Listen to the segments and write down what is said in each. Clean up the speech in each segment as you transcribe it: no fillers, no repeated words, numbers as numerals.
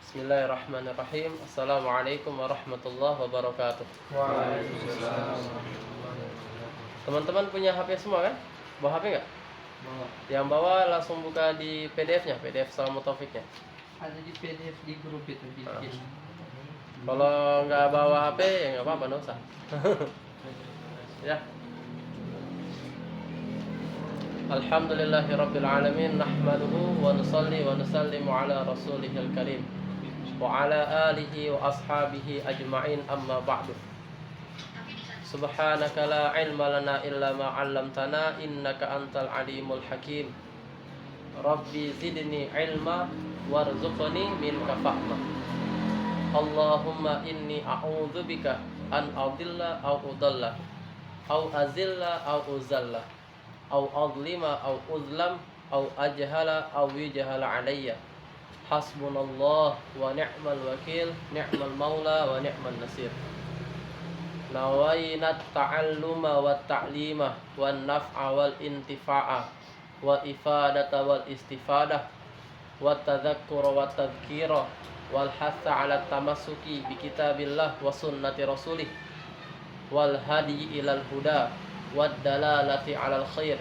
Bismillahirrahmanirrahim. Assalamualaikum warahmatullahi wabarakatuh. Waalaikumsalam. Teman-teman punya HP semua kan? Bawa HP nggak? Bawa. Yang bawa langsung buka di PDF-nya, PDF Salam Taufiknya. Ada di PDF di grup itu di Kalau nggak bawa HP ya nggak apa-apa, nggak usah. Ya. Alhamdulillahirabbil alamin, nahmaduhu wa nusalli wa nusallimu ala rasulihil karim wa ala alihi wa ashabihi ajma'in, amma ba'du. Subhanaka la ilma lana illa ma 'allamtana innaka antal alimul hakim. Rabbi zidni ilma warzuqni minka fahma. Allahumma inni a'udzubika an adilla au udalla au azilla au uzalla au adlima au uzlam au ajhala au yujhala alayya. Hasbunallah wa ni'mal wakil, ni'mal maula wa ni'mal nasir. Nawainat ta'alluma wa ta'lima wa naf'a wal intifa'a wa ifadata wal istifadah wa tadhakkura wa tadhkira wal hatha ala tamassuki bi kitabillah wa sunnati rasulih wal hadi ilal huda wad dalalati alal khair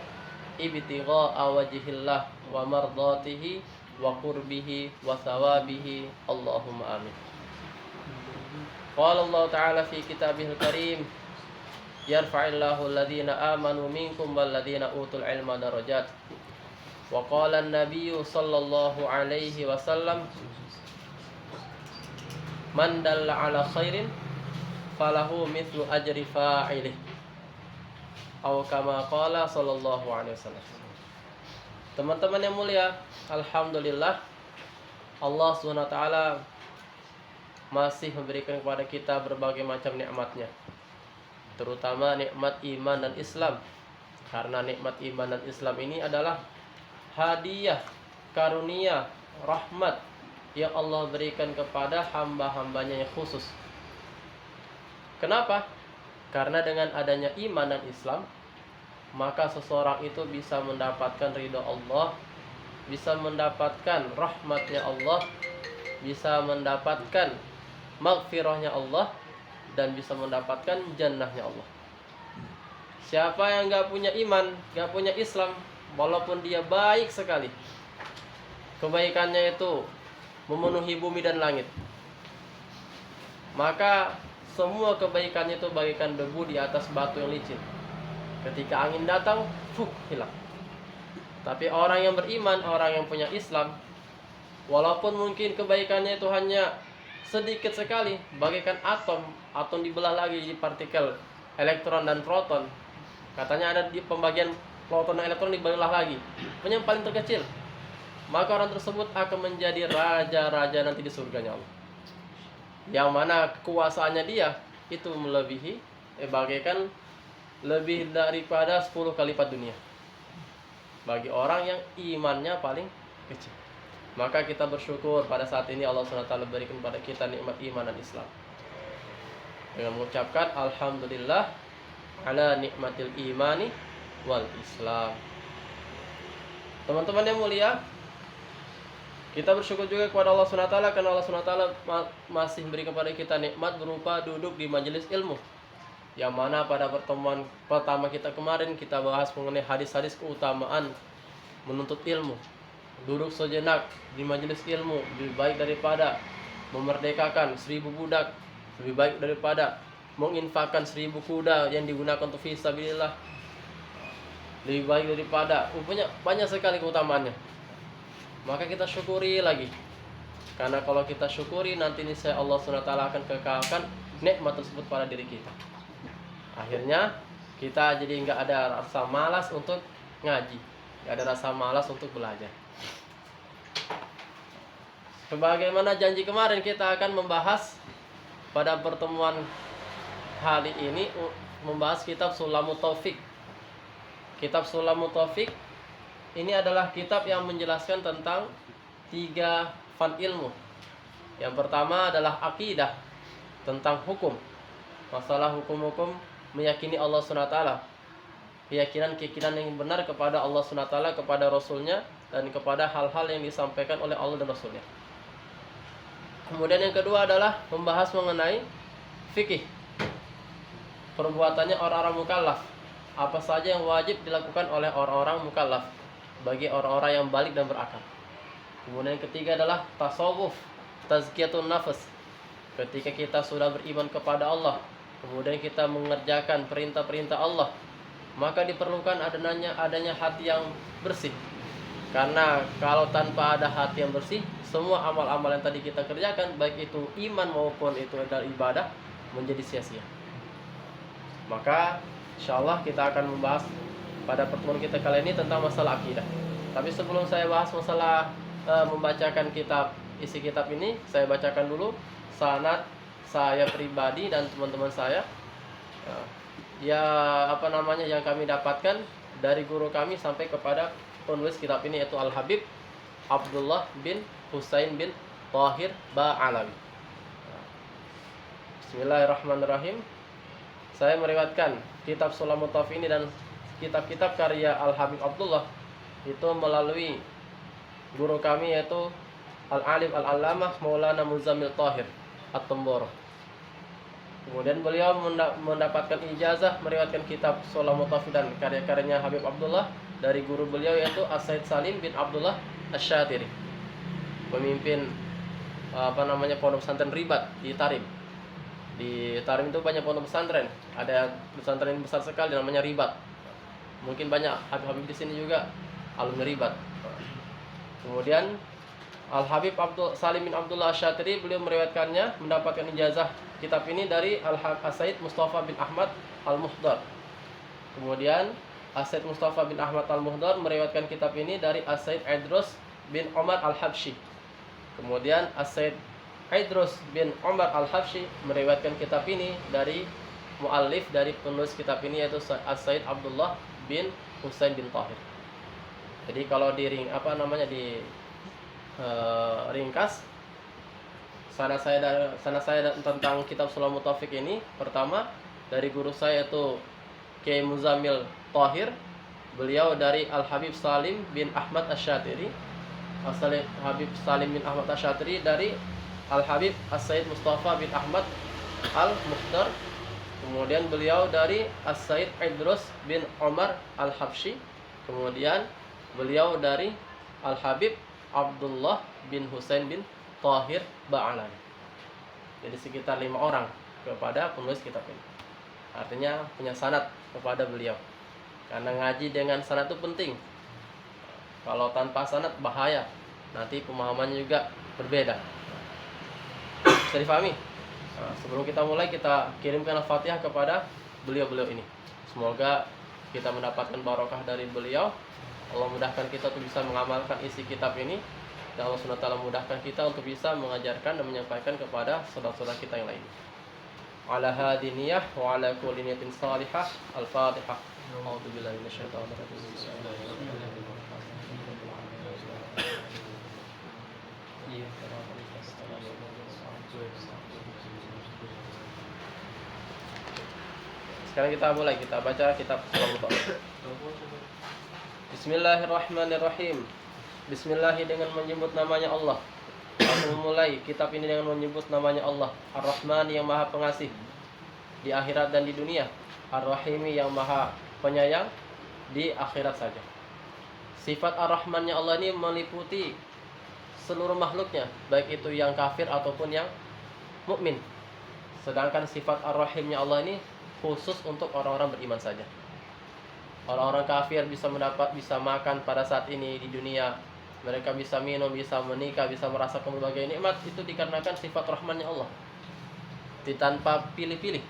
ibtigha'a wajhillah wa mardatihi wa qurbihi wa thawabihi. Allahumma amin. Qala Allah ta'ala fi kitabihil karim, yarfa'illahu alladhina amanu minkum walladhina utul ilma darajat. Wa qala an-nabiyyu sallallahu alaihi wasallam, man dalla ala khairin falahu mithlu ajri fa'ilih, atau kama qala sallallahu alaihi wasallam. Teman-teman yang mulia, alhamdulillah Allah SWT masih memberikan kepada kita berbagai macam nikmatnya, terutama nikmat iman dan Islam. Karena nikmat iman dan Islam ini adalah hadiah, karunia, rahmat yang Allah berikan kepada hamba-hambanya yang khusus. Kenapa? Karena dengan adanya iman dan Islam, maka seseorang itu bisa mendapatkan ridho Allah, bisa mendapatkan rahmatnya Allah, bisa mendapatkan maghfirahnya Allah, dan bisa mendapatkan jannahnya Allah. Siapa yang gak punya iman, gak punya Islam, walaupun dia baik sekali, kebaikannya itu memenuhi bumi dan langit, maka semua kebaikannya itu bagaikan debu di atas batu yang licin. Ketika angin datang, hilang. Tapi orang yang beriman, orang yang punya Islam, walaupun mungkin kebaikannya itu hanya sedikit sekali, bagaikan atom dibelah lagi di partikel elektron dan proton. Katanya ada di pembagian proton dan elektron dibelah lagi, yang paling terkecil. Maka orang tersebut akan menjadi raja-raja nanti di surganya Allah, yang mana kekuasaannya dia itu melebihi, bagaikan lebih daripada 10 kali lipat dunia bagi orang yang imannya paling kecil. Maka kita bersyukur pada saat ini Allah SWT berikan kepada kita nikmat iman dan Islam, dengan mengucapkan alhamdulillah ala nikmatil imani wal Islam. Teman-teman yang mulia, kita bersyukur juga kepada Allah SWT karena Allah SWT masih memberi kepada kita nikmat berupa duduk di majelis ilmu, yang mana pada pertemuan pertama kita kemarin kita bahas mengenai hadis-hadis keutamaan menuntut ilmu. Duduk sejenak di majelis ilmu lebih baik daripada memerdekakan 1000 budak, lebih baik daripada menginfakkan 1000 kuda yang digunakan untuk fisabilillah, lebih baik daripada banyak sekali keutamaannya. Maka kita syukuri lagi, karena kalau kita syukuri nanti niscaya Allah SWT akan kekalkan nikmat tersebut pada diri kita. Akhirnya kita jadi nggak ada rasa malas untuk ngaji, nggak ada rasa malas untuk belajar. Sebagaimana janji kemarin, kita akan membahas pada pertemuan hari ini, membahas kitab Sulamut Taufik. Kitab Sulamut Taufik ini adalah kitab yang menjelaskan tentang 3 fan ilmu. Yang pertama adalah akidah, tentang hukum, masalah hukum-hukum meyakini Allah SWT, keyakinan yang benar kepada Allah SWT, kepada Rasulnya, dan kepada hal-hal yang disampaikan oleh Allah dan Rasulnya. Kemudian yang kedua adalah membahas mengenai fikih. Perbuatannya orang-orang mukallaf. Apa saja yang wajib dilakukan oleh orang-orang mukallaf bagi orang-orang yang balik dan berakal. Kemudian yang ketiga adalah tasawuf, tazkiyatun nafas. Ketika kita sudah beriman kepada Allah, kemudian kita mengerjakan perintah-perintah Allah, maka diperlukan adanya hati yang bersih. Karena kalau tanpa ada hati yang bersih, semua amal-amal yang tadi kita kerjakan, baik itu iman maupun itu adalah ibadah, menjadi sia-sia. Maka insyaallah kita akan membahas pada pertemuan kita kali ini tentang masalah akidah. Tapi sebelum saya bahas masalah membacakan isi kitab ini, saya bacakan dulu sanad saya pribadi dan teman-teman saya. Yang kami dapatkan dari guru kami sampai kepada penulis kitab ini, yaitu Al-Habib Abdullah bin Husain bin Thahir Ba'alawi. Bismillahirrahmanirrahim. Saya meriwayatkan kitab Sulamut Tawaf ini dan kitab-kitab karya Al-Habib Abdullah itu melalui guru kami, yaitu Al-Alim Al-Allamah Maulana Muzammil Thahir At-Tumboro. Kemudian beliau mendapatkan ijazah meriwayatkan kitab Sulamut Tawaf dan karya-karyanya Habib Abdullah dari guru beliau, yaitu As-Said Salim bin Abdullah Asy-Syatiri, pemimpin pondok pesantren Ribat di Tarim. Di Tarim itu banyak pondok pesantren. Ada pesantren yang besar sekali namanya Ribat. Mungkin banyak habib-habib di sini juga alumni Ribat. Kemudian Al-Habib Salim bin Abdullah Asy-Syatiri, beliau meriwayatkannya, mendapatkan ijazah kitab ini dari As-Said Mustafa bin Ahmad Al-Muhdar. Kemudian As-Said Mustafa bin Ahmad Al-Muhdar meriwayatkan kitab ini dari As-Said Idrus bin Umar Al-Habsyi. Kemudian As-Said Idrus bin Umar Al-Habsyi meriwayatkan kitab ini dari muallif, dari penulis kitab ini, yaitu As-Said Abdullah bin Husain bin Thahir. Jadi kalau ringkas sanad saya tentang kitab Sulamut Taufik ini, pertama dari guru saya, yaitu Kiai Muzammil Thahir. Beliau dari Al-Habib Salim bin Ahmad Asy-Syatiri. Habib Salim bin Ahmad Asy-Syatiri dari Al-Habib As-Said Mustafa bin Ahmad Al-Muhdar. Kemudian beliau dari As-Said Idrus bin Umar Al-Habsyi. Kemudian beliau dari Al-Habib Abdullah bin Husain bin Thahir Ba'alawi. Jadi sekitar 5 orang kepada penulis kitab ini. Artinya punya sanad kepada beliau. Karena ngaji dengan sanad itu penting. Kalau tanpa sanad bahaya. Nanti pemahamannya juga berbeda. Bisa difahami? Nah, sebelum kita mulai, kita kirimkan Al-Fatihah kepada beliau-beliau ini. Semoga kita mendapatkan barokah dari beliau. Allah mudahkan kita untuk bisa mengamalkan isi kitab ini, dan Allah SWT mudahkan kita untuk bisa mengajarkan dan menyampaikan kepada saudara-saudara kita yang lain. Ala hadhi niyah wa ala kulli niyatin salihah. Al-Fatihah. A'udzubillahi minasyaitonir rajim. Sekarang kita mulai, kita baca kitab Sulamut Taufik. Bismillahirrahmanirrahim. Bismillahi, dengan menyebut namanya Allah. Aku memulai kitab ini dengan menyebut namanya Allah, Ar-Rahman yang maha pengasih di akhirat dan di dunia, Ar-Rahimi yang maha penyayang di akhirat saja. Sifat Ar-Rahmannya Allah ini meliputi seluruh makhluknya, baik itu yang kafir ataupun yang mukmin. Sedangkan sifat Ar-Rahimnya Allah ini khusus untuk orang-orang beriman saja. Orang-orang kafir bisa makan pada saat ini di dunia. Mereka bisa minum, bisa menikah, bisa merasakan berbagai nikmat. Itu dikarenakan sifat rahmannya Allah. Tanpa pilih-pilih,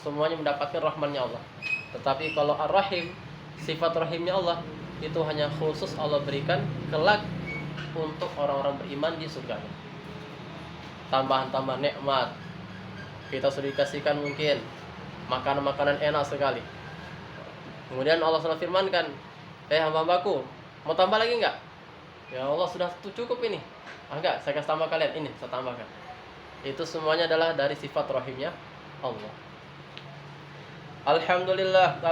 semuanya mendapatkan rahmannya Allah. Tetapi kalau Ar-Rahim, sifat rahimnya Allah, itu hanya khusus Allah berikan kelak untuk orang-orang beriman di surganya. Tambahan-tambahan nikmat. Kita sudah dikasihkan mungkin makanan-makanan enak sekali. Kemudian Allah SWT firmankan, hamba-hambaku, mau tambah lagi enggak? Ya Allah, sudah cukup ini. Enggak, saya kasih tambah kalian. Ini saya tambahkan. Itu semuanya adalah dari sifat rahimnya Allah. Alhamdulillah,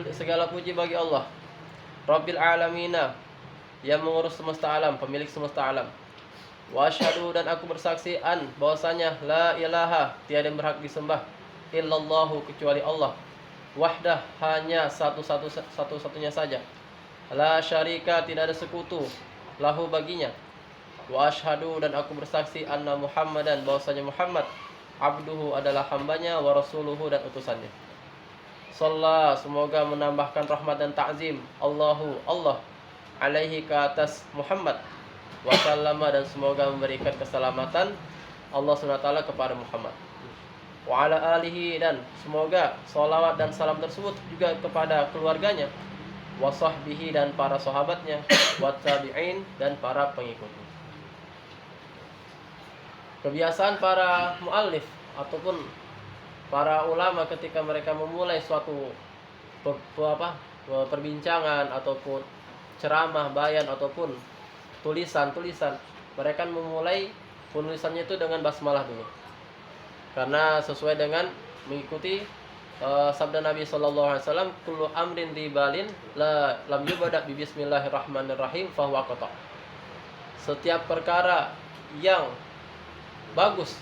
segala puji bagi Allah, Rabbil alamina, yang mengurus semesta alam, pemilik semesta alam. Wa asyhadu dan aku bersaksi bahwasanya la ilaha tiada yang berhak disembah illallahu kecuali Allah. Wahdah hanya satu-satunya saja. La syarika tidak ada sekutu lahu baginya. Wa asyhadu dan aku bersaksi anna Muhammadan bahwasanya Muhammad abduhu adalah hambanya wa rasuluhu dan utusannya. Sallallahu semoga menambahkan rahmat dan ta'zim Allah alaihi ke atas Muhammad wa sallama dan semoga memberikan keselamatan Allah SWT kepada Muhammad wa ala alihi dan semoga salawat dan salam tersebut juga kepada keluarganya wa sahbihi dan para sahabatnya wa tabi'in dan para pengikutnya. Kebiasaan para muallif ataupun para ulama ketika mereka memulai suatu perbincangan ataupun ceramah, bayan ataupun tulisan, mereka memulai penulisannya itu dengan basmalah dulu. Karena sesuai dengan mengikuti sabda Nabi sallallahu alaihi wasallam, kullu amrin ribalin lam yubada bi bismillahirrahmanirrahim fahuwa qata. Setiap perkara yang bagus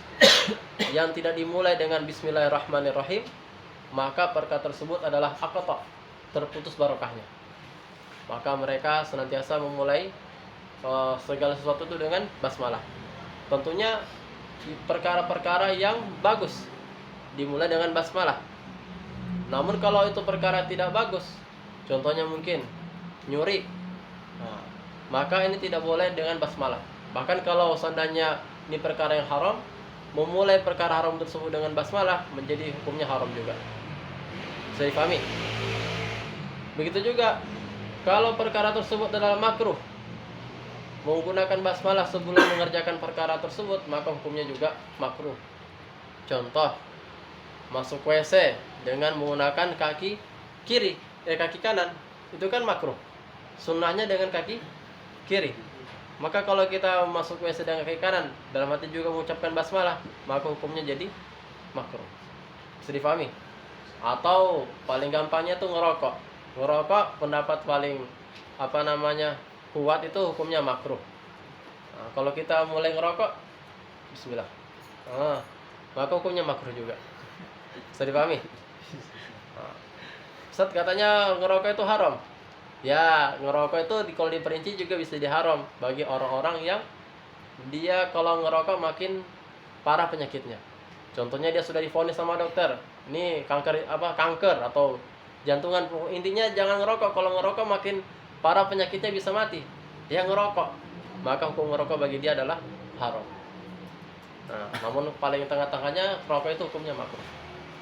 yang tidak dimulai dengan bismillahirrahmanirrahim, maka perkara tersebut adalah aqta, terputus barokahnya. Maka mereka senantiasa memulai segala sesuatu itu dengan basmalah. Tentunya perkara-perkara yang bagus dimulai dengan basmalah. Namun kalau itu perkara tidak bagus, contohnya mungkin nyuri, maka ini tidak boleh dengan basmalah. Bahkan kalau seandainya ini perkara yang haram, memulai perkara haram tersebut dengan basmalah menjadi hukumnya haram juga. Bisa difahami? Begitu juga kalau perkara tersebut adalah makruh, menggunakan basmalah sebelum mengerjakan perkara tersebut, maka hukumnya juga makruh. Contoh, masuk WC dengan menggunakan kaki kanan, itu kan makruh. Sunnahnya dengan kaki kiri. Maka kalau kita masuk WC dengan kaki kanan, dalam hati juga mengucapkan basmalah, maka hukumnya jadi makruh. Bisa difahami? Atau paling gampangnya tuh ngerokok. Ngerokok pendapat paling kuat itu hukumnya makruh. Kalau kita mulai ngerokok, bismillah, maka hukumnya makruh juga. Bisa dipahami? Ustaz katanya ngerokok itu haram. Ya, ngerokok itu kalau diperinci juga bisa diharam bagi orang-orang yang dia kalau ngerokok makin parah penyakitnya. Contohnya dia sudah divonis sama dokter, ini kanker atau jantungan. Intinya jangan ngerokok. Kalau ngerokok makin parah penyakitnya, bisa mati. Dia ngerokok, maka hukum ngerokok bagi dia adalah haram. Namun paling tengah-tengahnya rokok itu hukumnya makruh.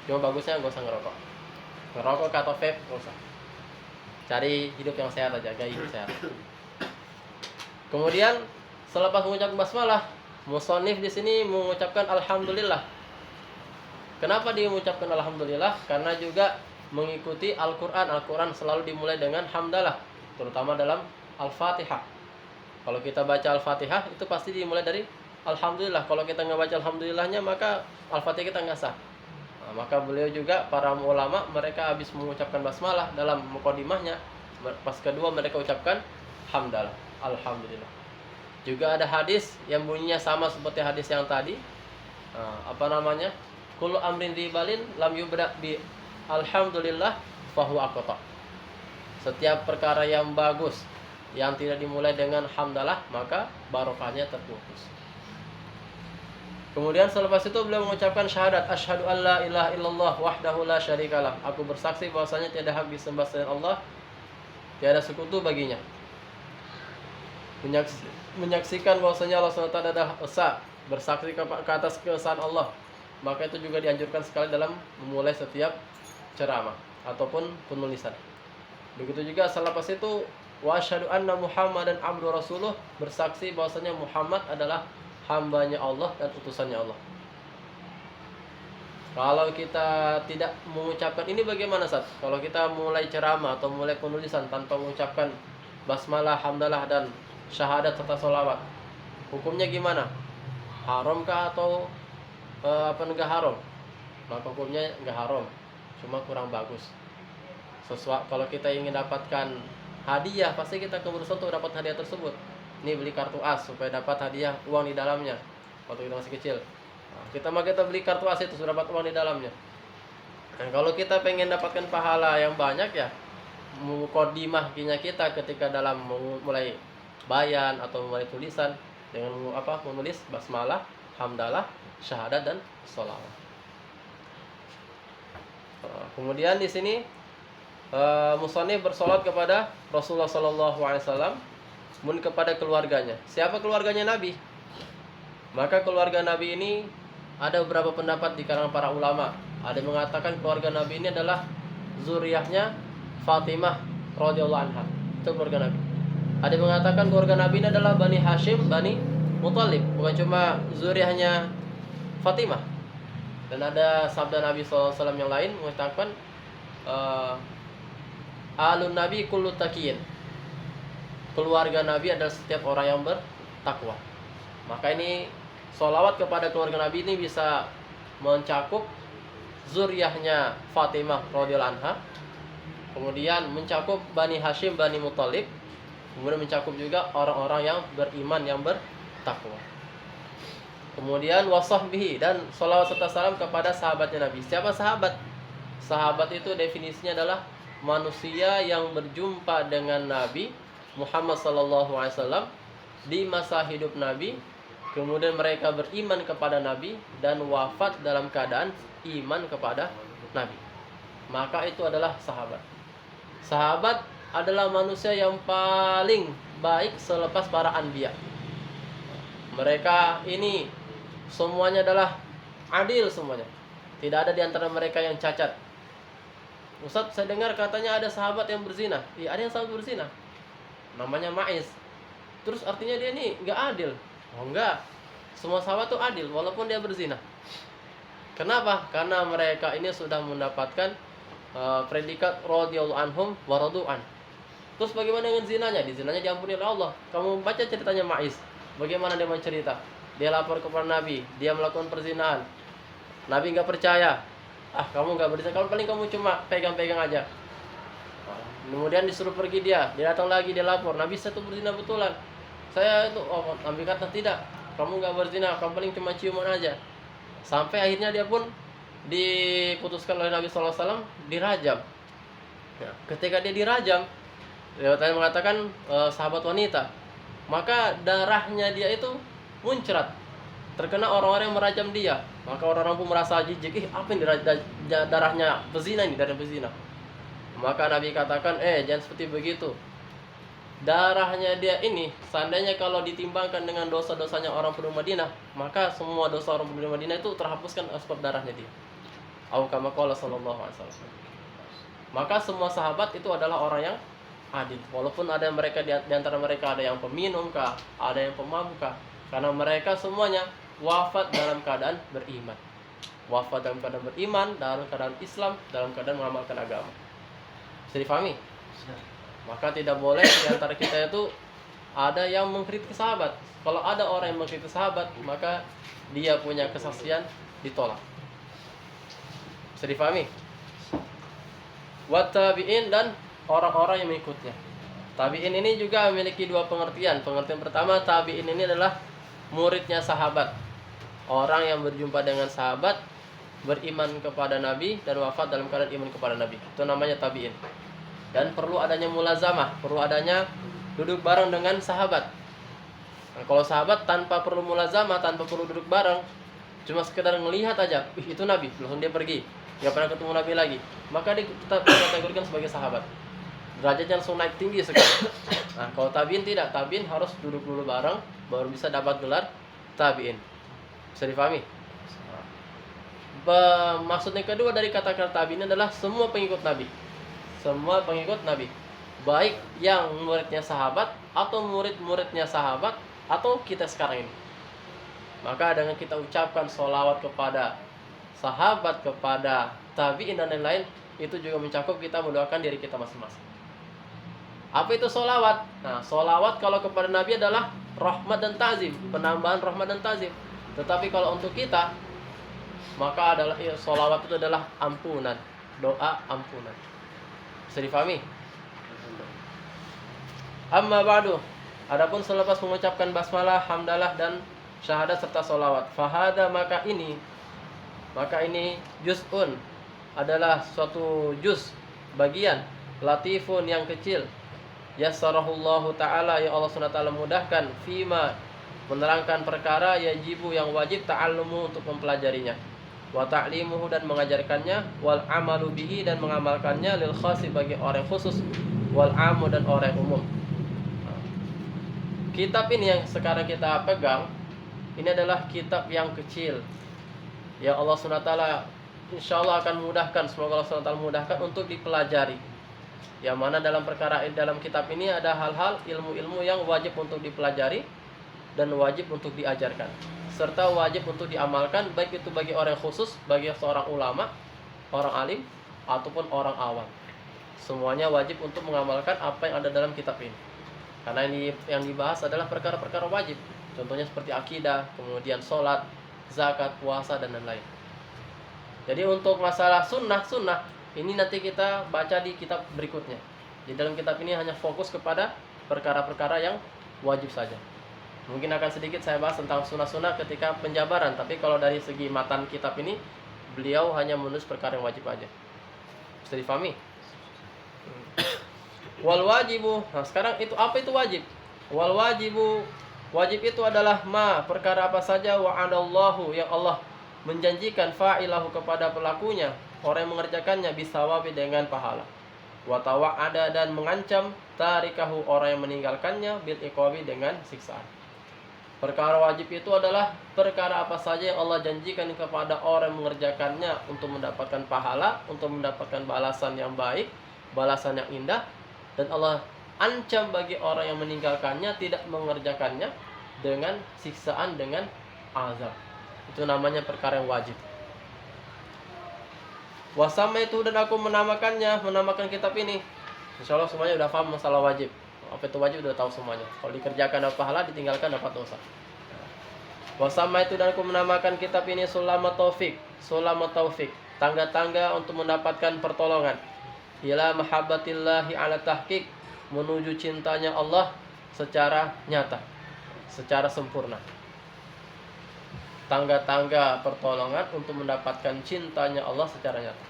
Cuma bagusnya nggak usah ngerokok. Ngerokok atau vape nggak usah. Cari hidup yang sehat aja, gaya hidup sehat. Kemudian selepas mengucapkan basmalah, musannif di sini mengucapkan alhamdulillah. Kenapa dia mengucapkan alhamdulillah? Karena juga mengikuti Al-Qur'an. Al-Qur'an selalu dimulai dengan hamdalah, terutama dalam Al-Fatihah. Kalau kita baca Al-Fatihah itu pasti dimulai dari alhamdulillah. Kalau kita nggak baca alhamdulillahnya, maka Al-Fatihah kita nggak sah. Maka beliau juga, para ulama, mereka habis mengucapkan basmalah dalam mukadimahnya, pas kedua mereka ucapkan hamdalah, alhamdulillah. Juga ada hadis yang bunyinya sama seperti hadis yang tadi, kullu amrin ribalin lam yubda bi alhamdulillah fahuwa aqta. Setiap perkara yang bagus yang tidak dimulai dengan hamdalah, maka barokahnya terputus. Kemudian selepas itu beliau mengucapkan syahadat, asyhadu alla ilaha illallah wahdahu la syarikalah. Aku bersaksi bahwasanya tiada hak disembah selain Allah, tiada sekutu baginya. Menyaksikan bahwasanya Allah SWT adalah esa, bersaksi ke atas keesaan Allah. Maka itu juga dianjurkan sekali dalam memulai setiap ceramah ataupun penulisan. Begitu juga selepas itu, wa asyhadu anna Muhammadan abdu rasuluh, bersaksi bahwasanya Muhammad adalah hambanya Allah dan utusannya Allah. Kalau kita tidak mengucapkan ini bagaimana, Ustaz? Kalau kita mulai ceramah atau mulai penulisan tanpa mengucapkan basmalah, hamdalah dan syahadat serta sholawat, hukumnya gimana? Haramkah atau enggak haram? Maka hukumnya enggak haram, cuma kurang bagus. Kalau kita ingin dapatkan hadiah, pasti kita ke berusaha untuk dapat hadiah tersebut. Ini beli kartu as supaya dapat hadiah uang di dalamnya waktu kita masih kecil. Nah, kita beli kartu as itu sudah dapat uang di dalamnya. Dan kalau kita pengen dapatkan pahala yang banyak ya, mukodimah kita ketika dalam mulai bayan atau mulai tulisan dengan menulis basmalah, hamdalah, syahadat dan sholawat. Kemudian di sini musannif bersolat kepada Rasulullah Sallallahu Alaihi Wasallam, kemudian kepada keluarganya. Siapa keluarganya Nabi? Maka keluarga Nabi ini ada beberapa pendapat di kalangan para ulama. Ada yang mengatakan keluarga Nabi ini adalah zuriyahnya Fatimah radhiyallahu anha. Itu keluarga Nabi. Ada yang mengatakan keluarga Nabi ini adalah Bani Hashim, Bani Muthalib, bukan cuma zuriyahnya Fatimah. Dan ada sabda Nabi SAW yang lain mengatakan alun Nabi kullu taqiyin. Keluarga Nabi adalah setiap orang yang bertakwa. Maka ini sholawat kepada keluarga Nabi ini bisa mencakup zuriyahnya Fatimah radhiyallahu anha, kemudian mencakup Bani Hashim, Bani Muthalib, kemudian mencakup juga orang-orang yang beriman, yang bertakwa. Kemudian wasahbihi, dan sholawat serta salam kepada sahabatnya Nabi. Siapa sahabat? Sahabat itu definisinya adalah manusia yang berjumpa dengan Nabi Muhammad SAW di masa hidup Nabi, kemudian mereka beriman kepada Nabi dan wafat dalam keadaan iman kepada Nabi. Maka itu adalah sahabat. Sahabat adalah manusia yang paling baik selepas para anbiya. Mereka ini semuanya adalah adil semuanya. Tidak ada di antara mereka yang cacat. Ustaz, saya dengar katanya ada sahabat yang berzina. Iya, ada yang sahabat berzina. Namanya Ma'iz. Terus artinya dia ini enggak adil. Oh enggak. Semua sahabat itu adil walaupun dia berzina. Kenapa? Karena mereka ini sudah mendapatkan predikat radhiyallahu anhum wa radu'an. Terus bagaimana dengan zinanya? Di zinanya diampuni oleh Allah. Kamu baca ceritanya Ma'iz. Bagaimana dia mencerita? Dia lapor kepada Nabi, dia melakukan perzinahan. Nabi enggak percaya. Kamu enggak berzina, paling kamu cuma pegang-pegang aja. Kemudian disuruh pergi dia datang lagi, dia lapor, Nabi saya itu berzina betulan. Saya itu, Nabi kata tidak, kamu enggak berzina, kamu paling cuma ciuman aja. Sampai akhirnya dia pun diputuskan oleh Nabi SAW dirajam. Ya, ketika dia dirajam, dia mengatakan sahabat wanita, maka darahnya dia itu muncrat, terkena orang-orang yang merajam dia. Maka orang-orang pun merasa jijik, apa yang darahnya pezina ini, darah pezina. Maka Nabi katakan, jangan seperti begitu. Darahnya dia ini, seandainya kalau ditimbangkan dengan dosa-dosanya orang penduduk Madinah, maka semua dosa orang penduduk Madinah itu terhapuskan sebab darahnya dia. Au kama qala sallallahu alaihi wasallam. Maka semua sahabat itu adalah orang yang adil. Walaupun ada mereka di antara mereka ada yang peminum kah, ada yang pemabuk kah, karena mereka semuanya wafat dalam keadaan beriman. Wafat dalam keadaan beriman, dalam keadaan Islam, dalam keadaan mengamalkan agama. Bisa difahami? Maka tidak boleh di antara kita itu ada yang mengkritik sahabat. Kalau ada orang yang mengkritik sahabat, maka dia punya kesaksian ditolak. Bisa difahami? Wat tabi'in, dan orang-orang yang mengikutnya. Tabi'in ini juga memiliki dua pengertian. Pengertian pertama, tabi'in ini adalah muridnya sahabat. Orang yang berjumpa dengan sahabat, beriman kepada Nabi dan wafat dalam keadaan iman kepada Nabi. Itu namanya tabi'in. Dan perlu adanya mulazamah, perlu adanya duduk bareng dengan sahabat. Nah, kalau sahabat tanpa perlu mulazamah, tanpa perlu duduk bareng, cuma sekedar melihat aja, itu Nabi, langsung dia pergi, nggak pernah ketemu Nabi lagi, maka dia tetap dikategorikan sebagai sahabat. Derajatnya langsung naik tinggi sekali. Nah, kalau tabiin tidak, tabiin harus duduk dulu bareng, baru bisa dapat gelar tabiin. Bisa difahami? Maksudnya kedua dari kata-kata tabiin adalah semua pengikut Nabi. Semua pengikut Nabi, baik yang muridnya sahabat atau murid-muridnya sahabat atau kita sekarang ini. Maka dengan kita ucapkan sholawat kepada sahabat, kepada tabi'in dan lain-lain, itu juga mencakup kita mendoakan diri kita masing-masing. Apa itu sholawat? Nah, sholawat kalau kepada Nabi adalah rahmat dan ta'zim, penambahan rahmat dan ta'zim. Tetapi kalau untuk kita, maka adalah sholawat itu adalah ampunan, doa ampunan. Bisa difahami? Amma ba'du. Adapun selepas mengucapkan basmalah, hamdalah dan syahadat serta sholawat, fahada maka ini juz'un adalah suatu juz, bagian, latifun yang kecil, yassarahullahu ta'ala, ya Allah SWT mudahkan, fima menerangkan perkara, yajibu yang wajib, ta'allumu untuk mempelajarinya, wa ta'limuhu dan mengajarkannya, wal amalu bihi dan mengamalkannya, lil khasi bagi orang khusus, wal amu dan orang umum. Kitab ini yang sekarang kita pegang, ini adalah kitab yang kecil yang Allah SWT insyaallah akan mudahkan, semoga Allah SWT mudahkan untuk dipelajari. Yang mana dalam kitab ini ada hal-hal ilmu-ilmu yang wajib untuk dipelajari dan wajib untuk diajarkan, serta wajib untuk diamalkan, baik itu bagi orang khusus, bagi seorang ulama, orang alim, ataupun orang awam. Semuanya wajib untuk mengamalkan apa yang ada dalam kitab ini. Karena ini yang dibahas adalah perkara-perkara wajib. Contohnya seperti akidah, kemudian sholat, zakat, puasa, dan lain-lain. Jadi untuk masalah sunnah ini nanti kita baca di kitab berikutnya. Di dalam kitab ini hanya fokus kepada perkara-perkara yang wajib saja. Mungkin akan sedikit saya bahas tentang sunnah-sunnah ketika penjabaran, tapi kalau dari segi matan kitab ini beliau hanya menulis perkara yang wajib aja. Bisa difahami? Wal wajibu. Nah, sekarang apa itu wajib? Wal wajibu, wajib itu adalah perkara apa saja wa'adallahu yang Allah menjanjikan fa'ilahu kepada pelakunya, orang yang mengerjakannya, bisawabi dengan pahala, wa tawa'ada dan mengancam tarikahu orang yang meninggalkannya, bil iqabi dengan siksaan. Perkara wajib itu adalah perkara apa saja yang Allah janjikan kepada orang yang mengerjakannya untuk mendapatkan pahala, untuk mendapatkan balasan yang baik, balasan yang indah, dan Allah ancam bagi orang yang meninggalkannya, tidak mengerjakannya, dengan siksaan, dengan azab. Itu namanya perkara yang wajib. Wasama itu dan aku menamakan kitab ini. Insya Allah semuanya udah paham masalah wajib. Apa itu wajib udah tahu semuanya. Kalau dikerjakan dapat pahala, ditinggalkan dapat dosa. Wasama itu dan aku menamakan kitab ini Sulamat Taufik, tangga-tangga untuk mendapatkan pertolongan. Ila mahabbatillahi ala tahqiq, menuju cintanya Allah secara nyata, secara sempurna. Tangga-tangga pertolongan untuk mendapatkan cintanya Allah secara nyata.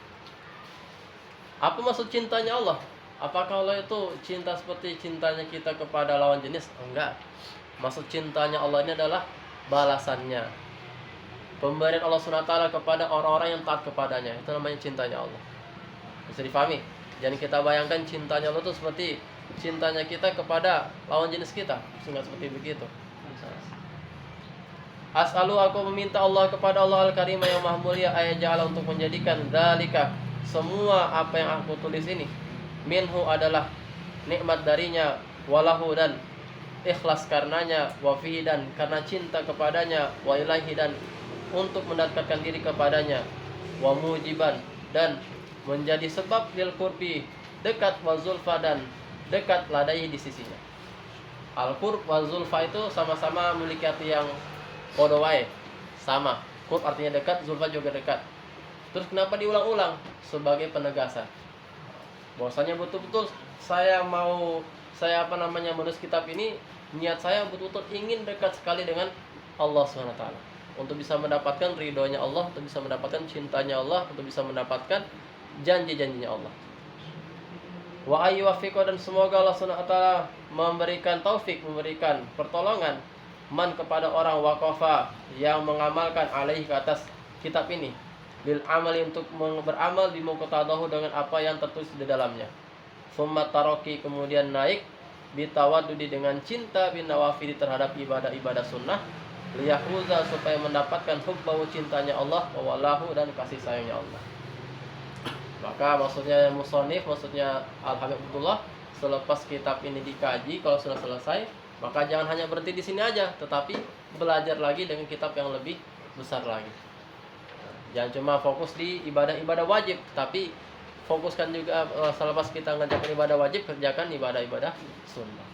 Apa maksud cintanya Allah? Apakah Allah itu cinta seperti cintanya kita kepada lawan jenis? Enggak. Maksud cintanya Allah ini adalah balasannya, pemberian Allah SWT kepada orang-orang yang taat kepadanya. Itu namanya cintanya Allah. Bisa difahami? Jadi kita bayangkan cintanya Allah itu seperti cintanya kita kepada lawan jenis kita. Enggak seperti begitu. As'alu, aku meminta Allah kepada Allah Al-Karimah yang Maha Mulia, ayaja'ala untuk menjadikan dzalika, semua apa yang aku tulis ini, minhu adalah nikmat darinya, walahu dan ikhlas karenanya, wafihi dan karena cinta kepadanya, wa ilaihi dan untuk mendekatkan diri kepadanya, wa mujiban dan menjadi sebab lil qurbi dekat, wa zulfa dan dekat ladai di sisinya. Al-qurb wa zulfa itu sama-sama memiliki arti yang kodowai, sama. Qurb artinya dekat, zulfa juga dekat. Terus kenapa diulang-ulang? Sebagai penegasan bahwasanya betul-betul menulis kitab ini, niat saya betul-betul ingin dekat sekali dengan Allah SWT, untuk bisa mendapatkan ridhonya Allah, untuk bisa mendapatkan cintanya Allah, untuk bisa mendapatkan janji-janjinya Allah. Wa ayyuwafiqo, dan semoga Allah SWT memberikan taufik, memberikan pertolongan, man kepada orang waqafa yang mengamalkan alaihi ke atas kitab ini, bil amali untuk beramal di muqtadahu dengan apa yang tertulis di dalamnya. Summa taroki, kemudian naik, bitawadudi dengan cinta, bin nawafil terhadap ibadah-ibadah sunnah, liyahuza supaya mendapatkan hubbahu cintanya Allah, wa walahu dan kasih sayangnya Allah. Maka maksudnya musonif, maksudnya Al-Habib Abdullah, selepas kitab ini dikaji, kalau sudah selesai, maka jangan hanya berhenti di sini aja, tetapi belajar lagi dengan kitab yang lebih besar lagi. Jangan cuma fokus di ibadah-ibadah wajib, tapi fokuskan juga selepas kita mengerjakan ibadah wajib, kerjakan ibadah-ibadah sunnah.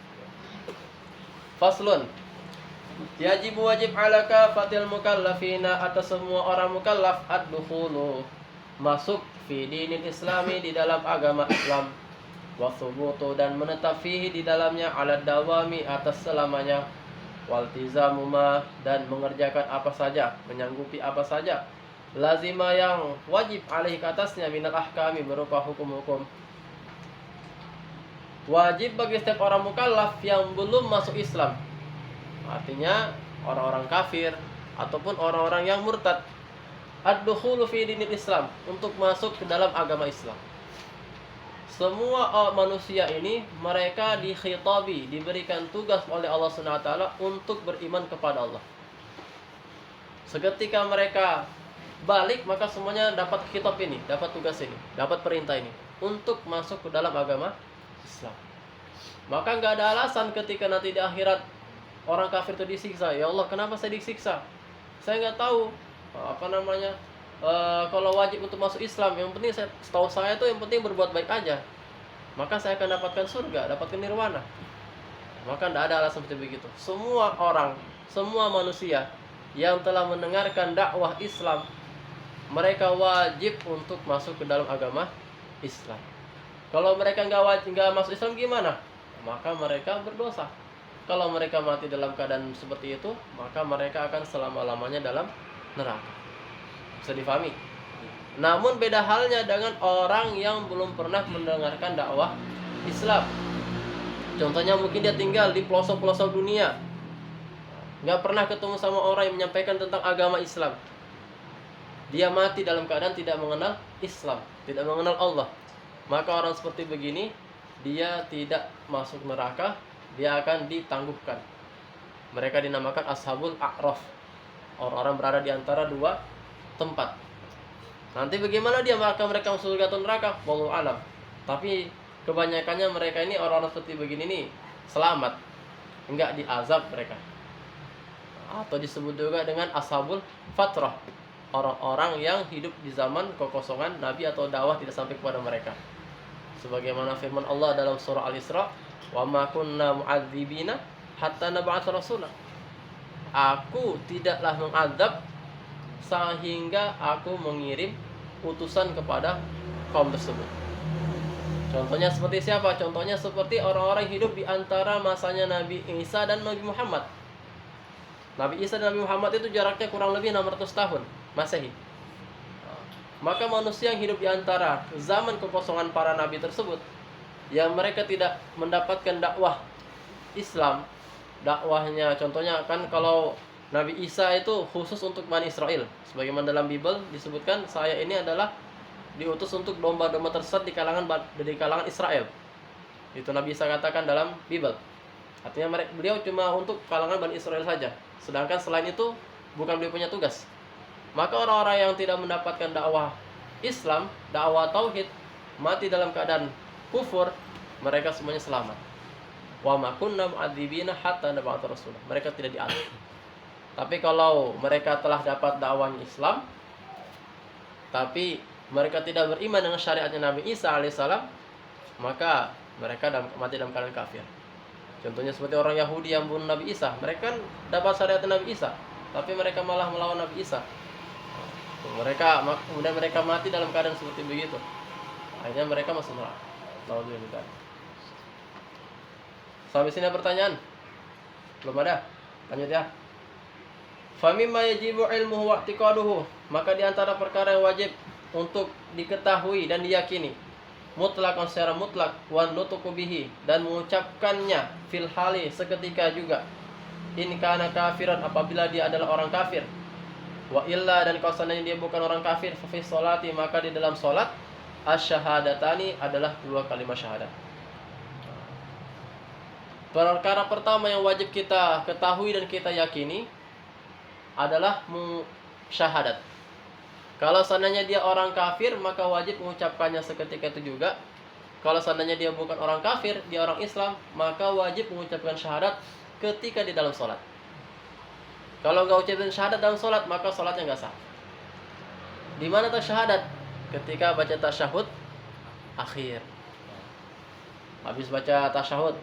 Faslun, yajibu wajib ala kafatil mukallafina, atas semua orang mukallaf, ad-dukhulu masuk fi dinil islami di dalam agama Islam, wa thubutu dan menetap fihi di dalamnya ala dawami atas selamanya, waltizamu ma dan mengerjakan apa saja, menyanggupi apa saja, lazima yang wajib alaihi atasnya minal ahkami berupa hukum-hukum. Wajib bagi setiap orang mukallaf yang belum masuk Islam, artinya orang-orang kafir ataupun orang-orang yang murtad, ad-dukhulu fi dinil Islam, untuk masuk ke dalam agama Islam. Semua manusia ini mereka dikhitabi, diberikan tugas oleh Allah Subhanahu wa taala untuk beriman kepada Allah. Seketika mereka balik, maka semuanya dapat khitab ini, dapat tugas ini, dapat perintah ini untuk masuk ke dalam agama Islam. Maka nggak ada alasan ketika nanti di akhirat orang kafir itu disiksa. Ya Allah, kenapa saya disiksa? Saya nggak tahu kalau wajib untuk masuk Islam. Yang penting setahu saya itu yang penting berbuat baik aja, maka saya akan dapatkan surga, dapatkan nirwana. Maka tidak ada alasan seperti begitu. Semua orang, semua manusia yang telah mendengarkan dakwah Islam, mereka wajib untuk masuk ke dalam agama Islam. Kalau mereka nggak masuk Islam gimana? Maka mereka berdosa. Kalau mereka mati dalam keadaan seperti itu, maka mereka akan selama-lamanya dalam neraka. Bisa difahami? Namun beda halnya dengan orang yang belum pernah mendengarkan dakwah Islam. Contohnya mungkin dia tinggal di pelosok-pelosok dunia, nggak pernah ketemu sama orang yang menyampaikan tentang agama Islam. Dia mati dalam keadaan tidak mengenal Islam, tidak mengenal Allah. Maka orang seperti begini, dia tidak masuk neraka, dia akan ditangguhkan. Mereka dinamakan ashabul a'raf, orang-orang berada di antara dua tempat. Nanti bagaimana dia, maka mereka masuk surga atau neraka, wallahu alam. Tapi kebanyakannya mereka ini orang-orang seperti begini nih selamat, enggak diazab mereka. Atau disebut juga dengan ashabul fatrah, orang-orang yang hidup di zaman kekosongan Nabi atau dakwah tidak sampai kepada mereka. Sebagaimana firman Allah dalam surah Al-Isra, "Wa ma kunna mu'adzibina hatta nab'atsa rasula." Aku tidaklah mengazab sehingga aku mengirim utusan kepada kaum tersebut. Contohnya seperti siapa? Contohnya seperti orang-orang hidup di antara masanya Nabi Isa dan Nabi Muhammad. Nabi Isa dan Nabi Muhammad itu jaraknya kurang lebih 600 tahun Masehi. Maka manusia yang hidup di antara zaman kekosongan para nabi tersebut, yang mereka tidak mendapatkan dakwah Islam, dakwahnya contohnya kan kalau Nabi Isa itu khusus untuk Bani Israel, sebagaimana dalam Bible disebutkan, saya ini adalah diutus untuk domba-domba tersesat di kalangan Israel. Itu Nabi Isa katakan dalam Bible. Artinya beliau cuma untuk kalangan Bani Israel saja. Sedangkan selain itu bukan beliau punya tugas. Maka orang-orang yang tidak mendapatkan dakwah Islam, dakwah tauhid, mati dalam keadaan kufur, mereka semuanya selamat. Wa ma kunna mu'adzibina hatta nab'atsa rasula. Mereka tidak diazab. Tapi kalau mereka telah dapat dakwah Islam, tapi mereka tidak beriman dengan syariatnya Nabi Isa alaihissalam, maka mereka mati dalam keadaan kafir. Contohnya seperti orang Yahudi yang bunuh Nabi Isa. Mereka kan dapat syariat Nabi Isa, tapi mereka malah melawan Nabi Isa. Kemudian mereka mati dalam keadaan seperti begitu. Akhirnya mereka masuk neraka. Alhamdulillah. Sampai sini pertanyaan? Belum ada? Lanjut ya. Famimma yajibu ilmuhu wa i'tiqaduhu. Maka di antara perkara yang wajib untuk diketahui dan diyakini, mutlakon secara mutlak, wan nutuku bihi, dan mengucapkannya fil hali seketika juga. In kana kafiran, apabila dia adalah orang kafir. Wa illa, dan kalau seandainya dia bukan orang kafir, fa fi sholati, maka di dalam salat asyahadatani adalah dua kalimat syahadat. Perkara pertama yang wajib kita ketahui dan kita yakini adalah syahadat. Kalau seandainya dia orang kafir, maka wajib mengucapkannya seketika itu juga. Kalau seandainya dia bukan orang kafir, dia orang Islam, maka wajib mengucapkan syahadat ketika di dalam sholat. Kalau nggak ucapin syahadat dalam sholat, maka sholatnya nggak sah. Di mana syahadat? Ketika baca tasyahud akhir. Habis baca tasyahud,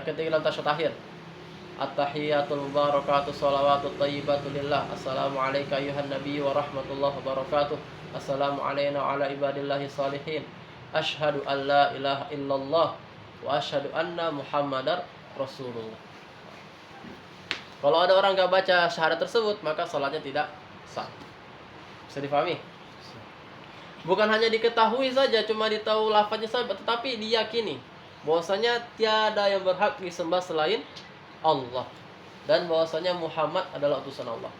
ketika dalam tasyahud akhir, at-tahiyatul mubarakatuh shalawatut thayyibatu lillah. Assalamu alayka ayuhan nabiy wa rahmatullahi wa barakatuh. Assalamu alayna wa ala ibadillahi salihin. asyhadu alla ilaha illallah wa asyhadu anna muhammadar rasulullah. Kalau ada orang nggak baca syahadat tersebut, maka salatnya tidak sah. Bisa difahami? Bukan hanya diketahui saja, cuma ditahu lafaznya saja, tetapi diyakini bahwasanya tiada yang berhak disembah selain Allah dan bahwasanya Muhammad adalah utusan Allah.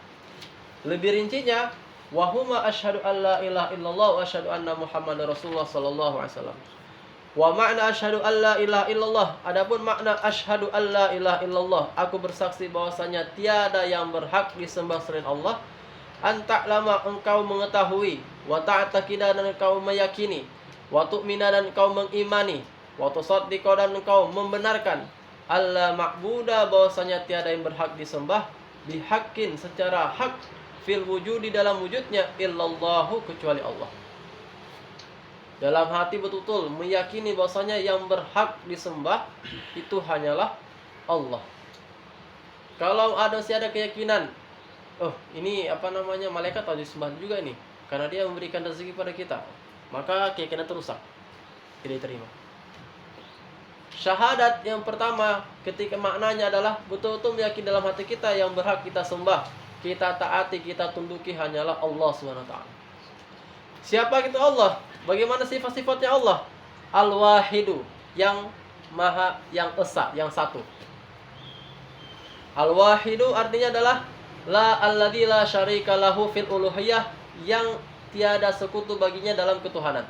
Lebih rincinya, wahuma asyhadu alla ilaha illallah wa asyhadu anna muhammadar rasulullah sallallahu alaihi wasallam. Wa makna asyhadu alla ilaha illallah, adapun makna asyhadu alla ilaha illallah, aku bersaksi bahwasanya tiada yang berhak disembah selain Allah. Anta lama engkau mengetahui, wa ta'taqida dan engkau meyakini, wa tu'mina dan engkau mengimani, wa tusaddiqa dan engkau membenarkan, alla ma'buda bahwasanya tiada yang berhak disembah bihaqqin secara hak fil wujudi dalam wujudnya illallahu kecuali Allah. Dalam hati betul-betul meyakini bahwasanya yang berhak disembah itu hanyalah Allah. Kalau ada keyakinan, oh ini malaikat harus disembah juga ini karena dia memberikan rezeki pada kita, maka keyakinan itu rusak, tidak diterima. Syahadat yang pertama ketika maknanya adalah betul-betul meyakini dalam hati kita yang berhak kita sembah, kita taati, kita tunduki hanyalah Allah SWT. Siapa itu Allah? Bagaimana sifat-sifatnya Allah? Al-Wahidu, yang maha, yang esa, yang satu. Al-Wahidu artinya adalah la alladzi la syarika lahu fil uluhiyah, yang tiada sekutu baginya dalam ketuhanan.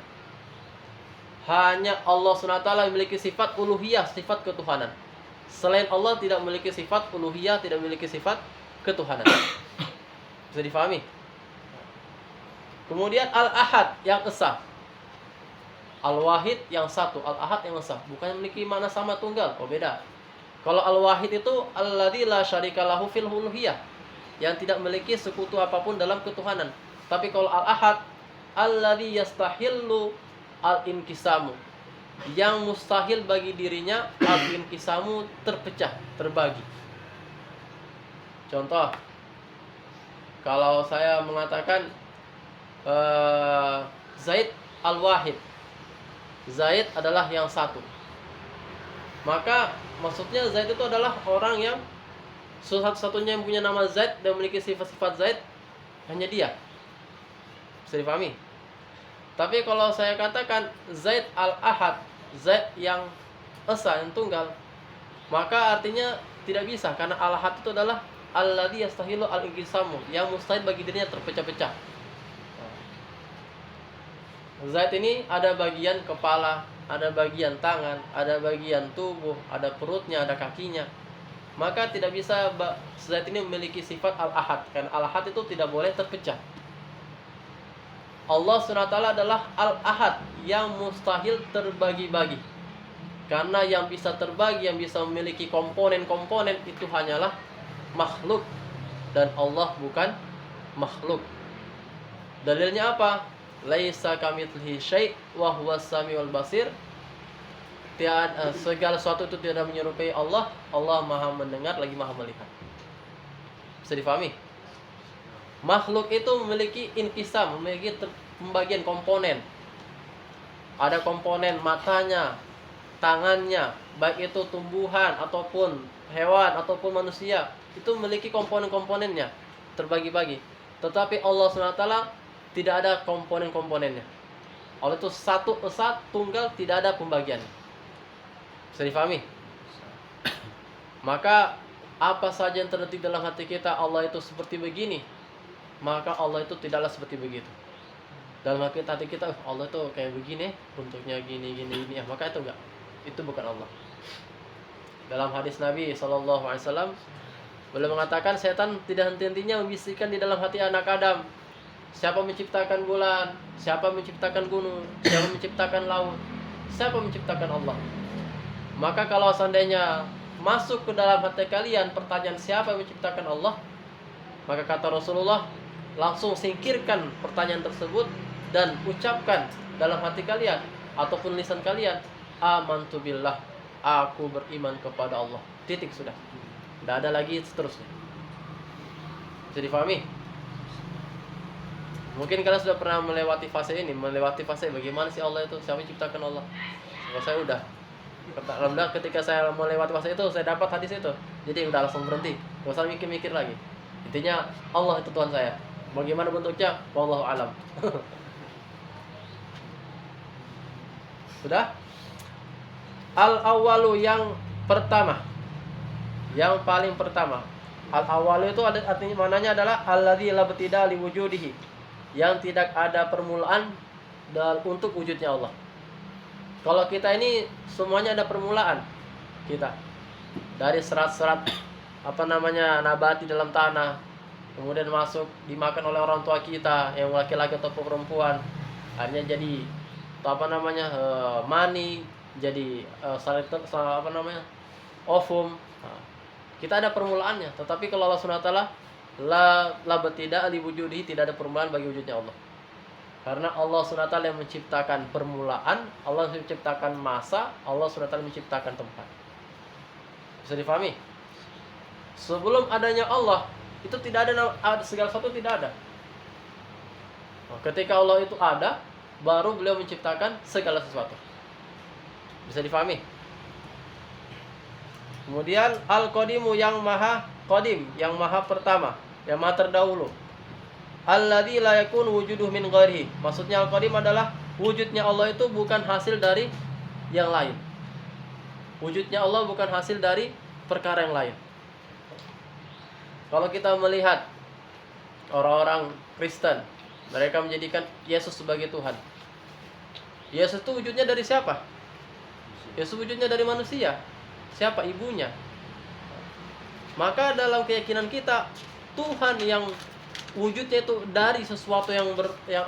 Hanya Allah SWT memiliki sifat uluhiyah, sifat ketuhanan. Selain Allah tidak memiliki sifat uluhiyah, tidak memiliki sifat ketuhanan. Bisa difahami? Kemudian Al-Ahad, yang esa. Al-Wahid, yang satu. Al-Ahad, yang esa. Bukan memiliki makna sama tunggal. Oh, beda. Kalau Al-Wahid itu alladzi la syarika lahu fil uluhiyah, yang tidak memiliki sekutu apapun dalam ketuhanan. Tapi kalau Al-Ahad, alladzi yastahillu al-inqisamu, yang mustahil bagi dirinya al-inqisamu, terpecah, terbagi. Contoh, kalau saya mengatakan Zaid al-Wahid, Zaid adalah yang satu, maka maksudnya Zaid itu adalah orang yang satu-satunya yang punya nama Zaid dan memiliki sifat-sifat Zaid, hanya dia. Bisa dipahami? Tapi kalau saya katakan Zaid al-Ahad, Zaid yang esa, yang tunggal, maka artinya tidak bisa, karena al-Ahad itu adalah alladzi yastahilu al-inqisamu, yang mustahil bagi dirinya terpecah-pecah. Zaid ini ada bagian kepala, ada bagian tangan, ada bagian tubuh, ada perutnya, ada kakinya. Maka tidak bisa Zaid ini memiliki sifat al-Ahad, karena al-Ahad itu tidak boleh terpecah. Allah SWT adalah al-Ahad, yang mustahil terbagi-bagi. Karena yang bisa terbagi, yang bisa memiliki komponen-komponen itu hanyalah makhluk, dan Allah bukan makhluk. Dalilnya apa? Laisa kamitslihi syai' wa huwas samiul basir. Segala sesuatu itu tidak menyerupai Allah. Allah Maha mendengar lagi Maha melihat. Bisa difahami? Makhluk itu memiliki inqisam, memiliki pembagian komponen. Ada komponen matanya, tangannya, baik itu tumbuhan ataupun hewan ataupun manusia, itu memiliki komponen-komponennya, terbagi-bagi. Tetapi Allah SWT tidak ada komponen-komponennya. Allah itu satu esa, tunggal, tidak ada pembagian. Bisa difahami? Maka apa saja yang terdetik dalam hati kita, Allah itu seperti begini, maka Allah itu tidaklah seperti begitu. Dalam hati kita, Allah itu kayak begini, bentuknya gini, maka itu enggak. Itu bukan Allah. Dalam hadis Nabi SAW, beliau mengatakan setan tidak henti-hentinya membisikkan di dalam hati anak Adam, siapa menciptakan bulan, siapa menciptakan gunung, siapa menciptakan laut, siapa menciptakan Allah. Maka kalau seandainya masuk ke dalam hati kalian pertanyaan siapa yang menciptakan Allah, maka kata Rasulullah, langsung singkirkan pertanyaan tersebut dan ucapkan dalam hati kalian ataupun lisan kalian, amantu billah, aku beriman kepada Allah. Titik, sudah. Tidak ada lagi seterusnya. Bisa difahami? Mungkin kalian sudah pernah melewati fase ini, melewati fase bagaimana sih Allah itu, siapa yang ciptakan Allah. Kalau saya udah, alhamdulillah ketika saya melewati fase itu, saya dapat hadis itu. Jadi udah langsung berhenti, gak usah mikir-mikir lagi. Intinya Allah itu Tuhan saya. Bagaimana bentuknya? Wallahu alam. Sudah? Al-awwalu yang pertama. Yang paling pertama. Al-awwalu itu ada artinya mananya adalah alladzi la btida li wujudihi. Yang tidak ada permulaan untuk wujudnya Allah. Kalau kita ini semuanya ada permulaan kita. Dari serat-serat nabati dalam tanah, kemudian masuk dimakan oleh orang tua kita yang laki-laki atau perempuan, akhirnya jadi mani, jadi ovum. Nah, kita ada permulaannya, tetapi kalau Allah SWT la btida li wujudihi, tidak ada permulaan bagi wujudnya Allah. Karena Allah SWT yang menciptakan permulaan, Allah menciptakan masa, Allah SWT menciptakan tempat. Bisa difahami? Sebelum adanya Allah, itu tidak ada segala sesuatu, tidak ada. Ketika Allah itu ada, baru beliau menciptakan segala sesuatu. Bisa difahami? Kemudian Al-Qadimu yang maha qadim, yang maha pertama, yang maha terdahulu. Alladzi la yakun wujuduh min ghairihi. Maksudnya Al-Qadim adalah wujudnya Allah itu bukan hasil dari yang lain. Wujudnya Allah bukan hasil dari perkara yang lain. Kalau kita melihat orang-orang Kristen, mereka menjadikan Yesus sebagai Tuhan. Yesus itu wujudnya dari siapa? Yesus wujudnya dari manusia. Siapa? Ibunya. Maka dalam keyakinan kita, Tuhan yang wujudnya itu dari sesuatu yang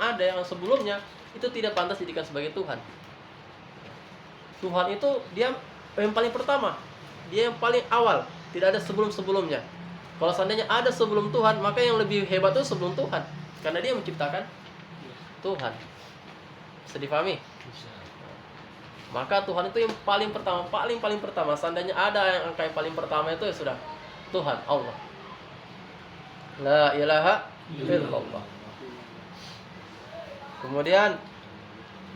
ada yang sebelumnya, itu tidak pantas dijadikan sebagai Tuhan. Tuhan itu dia yang paling pertama, dia yang paling awal, tidak ada sebelum-sebelumnya. Kalau seandainya ada sebelum Tuhan, maka yang lebih hebat itu sebelum Tuhan, karena dia menciptakan Tuhan. Bisa difahami? Maka Tuhan itu yang paling pertama, paling pertama. Seandainya ada yang angka yang paling pertama itu, ya sudah Tuhan, Allah. La ilaha illallah. Kemudian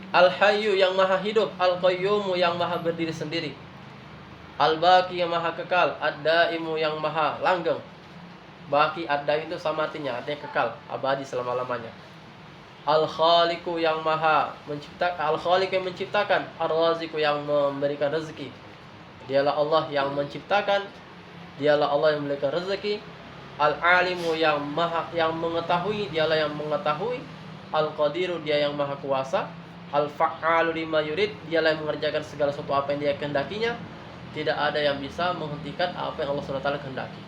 Al-Hayyu yang maha hidup, Al-Qayyumu yang maha berdiri sendiri, Al-Baqi yang maha kekal, Ad-Daimu yang maha langgeng. Baqi, Ad-Daim itu sama artinya kekal, abadi selama-lamanya. Al-Khaliqu yang maha menciptakan, Al-Khaliq yang menciptakan, Ar-Raziqu yang memberikan rezeki. Dialah Allah yang menciptakan, dialah Allah yang memberikan rezeki. Al-Alimu yang mengetahui, dialah yang mengetahui. Al-Qadiru, dia yang maha kuasa. Al-Fa'alu lima yurid, dialah yang mengerjakan segala sesuatu apa yang dia kehendakinya. Tidak ada yang bisa menghentikan apa yang Allah SWT kehendaki.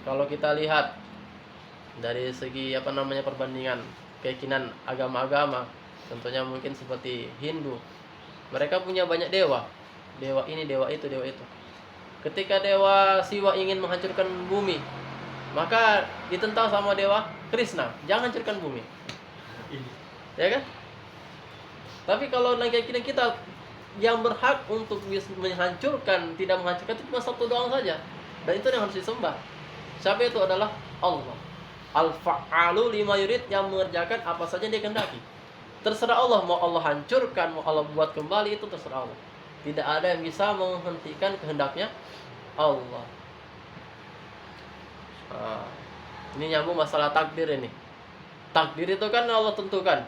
Kalau kita lihat dari segi perbandingan keyakinan agama-agama, contohnya mungkin seperti Hindu, mereka punya banyak dewa. Dewa ini, dewa itu, dewa itu. Ketika dewa Siwa ingin menghancurkan bumi, maka ditentang sama dewa Krishna, jangan hancurkan bumi. Ya kan? Tapi kalau dalam keyakinan kita, yang berhak untuk menghancurkan, tidak menghancurkan, itu cuma satu doang saja, dan itu yang harus disembah. Siapa itu? Adalah Allah. Al-Fa'alu lima yurid, yang mengerjakan apa saja dia kehendaki. Terserah Allah, mau Allah hancurkan, mau Allah buat kembali, itu terserah Allah. Tidak ada yang bisa menghentikan kehendaknya Allah. Ini nyambung masalah takdir ini. Takdir itu kan Allah tentukan.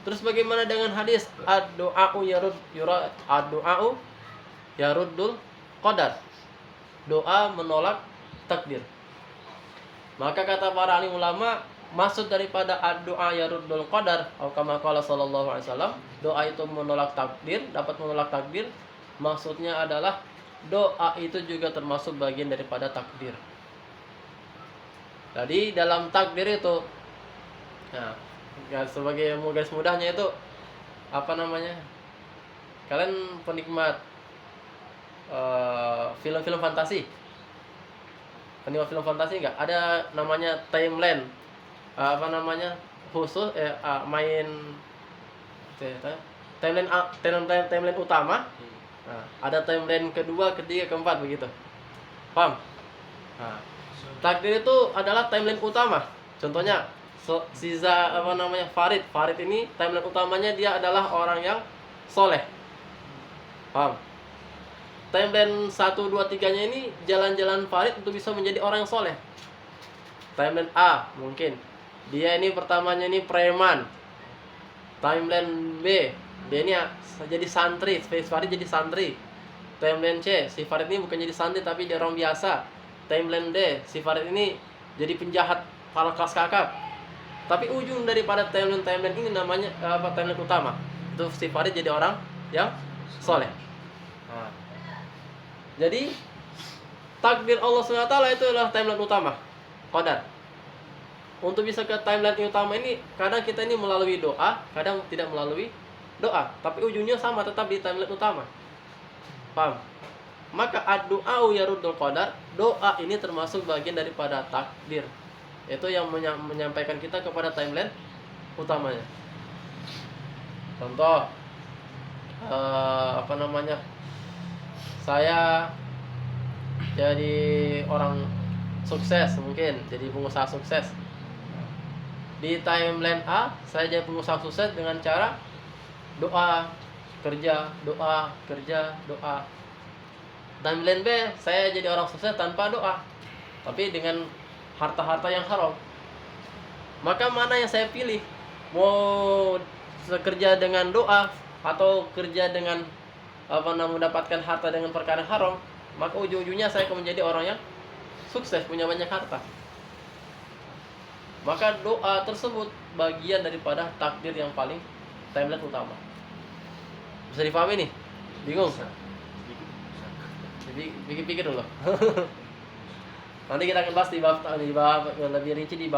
Terus bagaimana dengan hadis ad-du'a'u yaruddul qadar? Doa menolak takdir. Maka kata para alim ulama, maksud daripada ad-du'a yaruddul qadar, atau kama qala sallallahu alaihi wasallam, doa itu menolak takdir, dapat menolak takdir, maksudnya adalah doa itu juga termasuk bagian daripada takdir. Jadi dalam takdir itu, nah, ya sebagai garis mudahnya itu kalian penikmat film-film fantasi, film fantasi enggak? Ada namanya timeline, khusus main timeline utama. Nah, ada timeline kedua, ketiga, keempat begitu. Paham? Nah, takdir itu adalah timeline utama. Contohnya Farid. Farid ini timeline utamanya dia adalah orang yang soleh. Paham? Timeline 1, 2, 3-nya ini jalan-jalan Farid untuk bisa menjadi orang yang soleh. Timeline A mungkin dia ini pertamanya ini preman. Timeline B, dia ini jadi santri, Farid jadi santri. Timeline C, si Farid ini bukan jadi santri tapi dia orang biasa. Timeline D, si Farid ini jadi penjahat kepala kelas kakap. Tapi ujung daripada timeline ini namanya timeline utama. Itu si Farid jadi orang yang soleh. Nah. Jadi takdir Allah SWT itu adalah timeline utama, qadar. Untuk bisa ke timeline utama ini, kadang kita ini melalui doa, kadang tidak melalui doa, tapi ujungnya sama, tetap di timeline utama. Paham? Maka ad-du'au yaruddul qadar, doa ini termasuk bagian daripada takdir. Itu yang menyampaikan kita kepada timeline utamanya. Contoh, saya jadi orang sukses, mungkin jadi pengusaha sukses. Di timeline A, saya jadi pengusaha sukses dengan cara doa, kerja, doa, kerja, doa. Timeline B, saya jadi orang sukses tanpa doa, tapi dengan harta-harta yang haram. Maka mana yang saya pilih? Mau kerja dengan doa atau kerja dengan mendapatkan harta dengan perkara haram? Maka ujung-ujungnya saya akan menjadi orang yang sukses, punya banyak harta. Maka doa tersebut bagian daripada takdir yang paling timeline utama. Bisa dipahami nih? Bingung? Jadi pikir-pikir dulu. Nanti kita akan bahas di bab lebih rinci di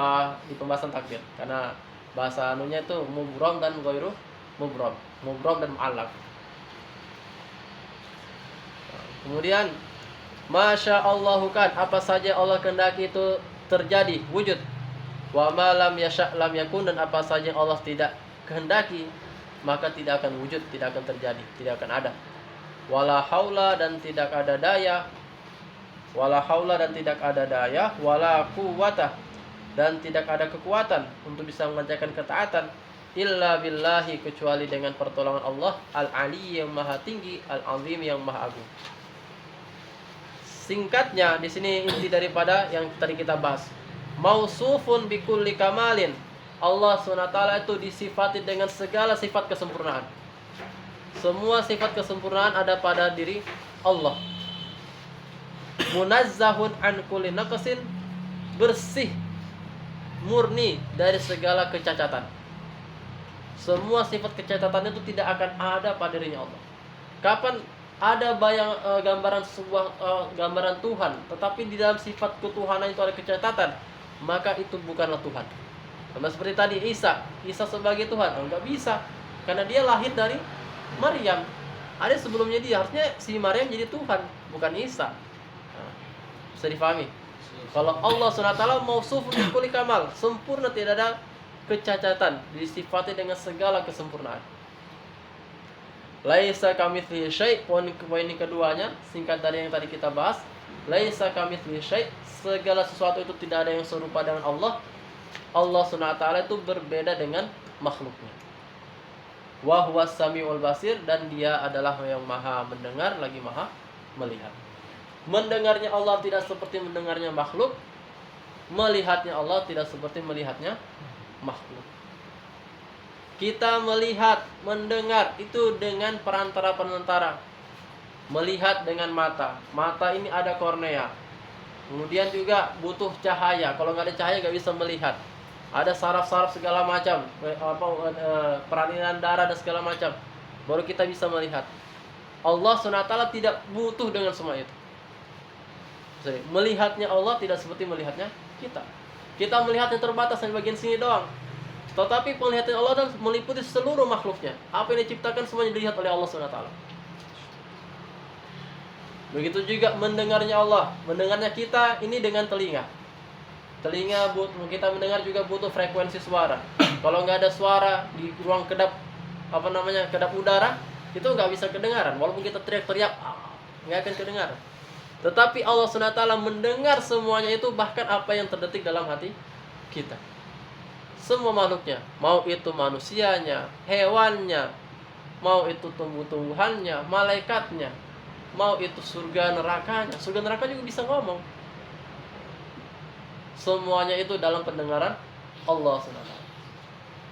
pembahasan takdir. Karena bahasa anunya itu mubrom dan ghairu mubrom. Mubrom dan mu'allaq. Kemudian Masya Allahu kan, apa saja Allah kehendaki itu terjadi, wujud. Wa ma lam yasha' lam yakun, dan apa saja yang Allah tidak kehendaki maka tidak akan wujud, tidak akan terjadi, tidak akan ada. Wala haula, dan tidak ada daya. Wala haula, dan tidak ada daya. Wala quwwata, dan tidak ada kekuatan untuk bisa mengerjakan ketaatan illa billahi, kecuali dengan pertolongan Allah al-ali yang maha tinggi, al-azim yang maha agung. Singkatnya di sini inti daripada yang tadi kita bahas. Mausufun bikulli kamalin. Allah SWT itu disifati dengan segala sifat kesempurnaan. Semua sifat kesempurnaan ada pada diri Allah. Munazzahun an kulli naqsin, bersih, murni dari segala kecacatan. Semua sifat kecacatan itu tidak akan ada pada dirinya Allah. Kapan ada gambaran sebuah gambaran Tuhan, tetapi di dalam sifat ketuhanan itu ada kecacatan, maka itu bukanlah Tuhan. Sama seperti tadi Isa sebagai Tuhan, enggak bisa, karena dia lahir dari Maryam. Ada sebelumnya dia, harusnya si Maryam jadi Tuhan, bukan Isa. Nah, bisa difahami? Kalau Allah SWT mausuf bikulli kamal, sempurna, tidak ada kecacatan, disifati dengan segala kesempurnaan. Laisa kamitslihi syai', poin keduanya singkat dari yang tadi kita bahas. Laisa kamitslihi syai', segala sesuatu itu tidak ada yang serupa dengan Allah. Allah SWT itu berbeda dengan makhluknya. Wa huwas samiul basir, dan dia adalah yang maha mendengar lagi maha melihat. Mendengarnya Allah tidak seperti mendengarnya makhluk. Melihatnya Allah tidak seperti melihatnya makhluk. Kita melihat, mendengar itu dengan perantara. Melihat dengan mata. Mata ini ada kornea. Kemudian juga butuh cahaya. Kalau nggak ada cahaya nggak bisa melihat. Ada saraf-saraf segala macam, peralihan darah dan segala macam, baru kita bisa melihat. Allah SWT tidak butuh dengan semua itu. Melihatnya Allah tidak seperti melihatnya kita. Kita melihat yang terbatas di bagian sini doang. Tetapi penglihatan Allah dan meliputi seluruh makhluknya. Apa yang diciptakan semuanya dilihat oleh Allah SWT. Begitu juga mendengarnya Allah. Mendengarnya kita ini dengan telinga. Telinga kita mendengar juga butuh frekuensi suara. Kalau nggak ada suara di ruang kedap udara, itu nggak bisa kedengaran. Walaupun kita teriak-teriak, nggak akan kedengaran. Tetapi Allah SWT mendengar semuanya itu, bahkan apa yang terdetik dalam hati kita. Semua makhluknya, mau itu manusianya, hewannya, mau itu tumbuh-tumbuhannya, malaikatnya, mau itu surga nerakanya. Surga neraka juga bisa ngomong. Semuanya itu dalam pendengaran Allah SWT.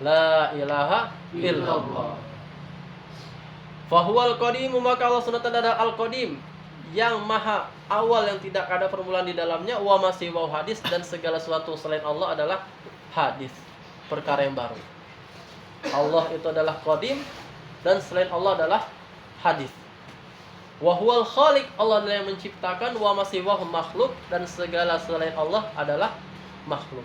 La ilaha illallah. Fahuwal qadimu, maka Allah SWT adalah al-qadim, yang maha awal, yang tidak ada permulaan di dalamnya. Wa masih wa hadis, dan segala sesuatu selain Allah adalah hadis, perkara yang baru. Allah itu adalah qadim, dan selain Allah adalah hadis. Wa huwal khaliq, Allah adalah yang menciptakan. Wa masih wa makhluk, dan segala selain Allah adalah makhluk.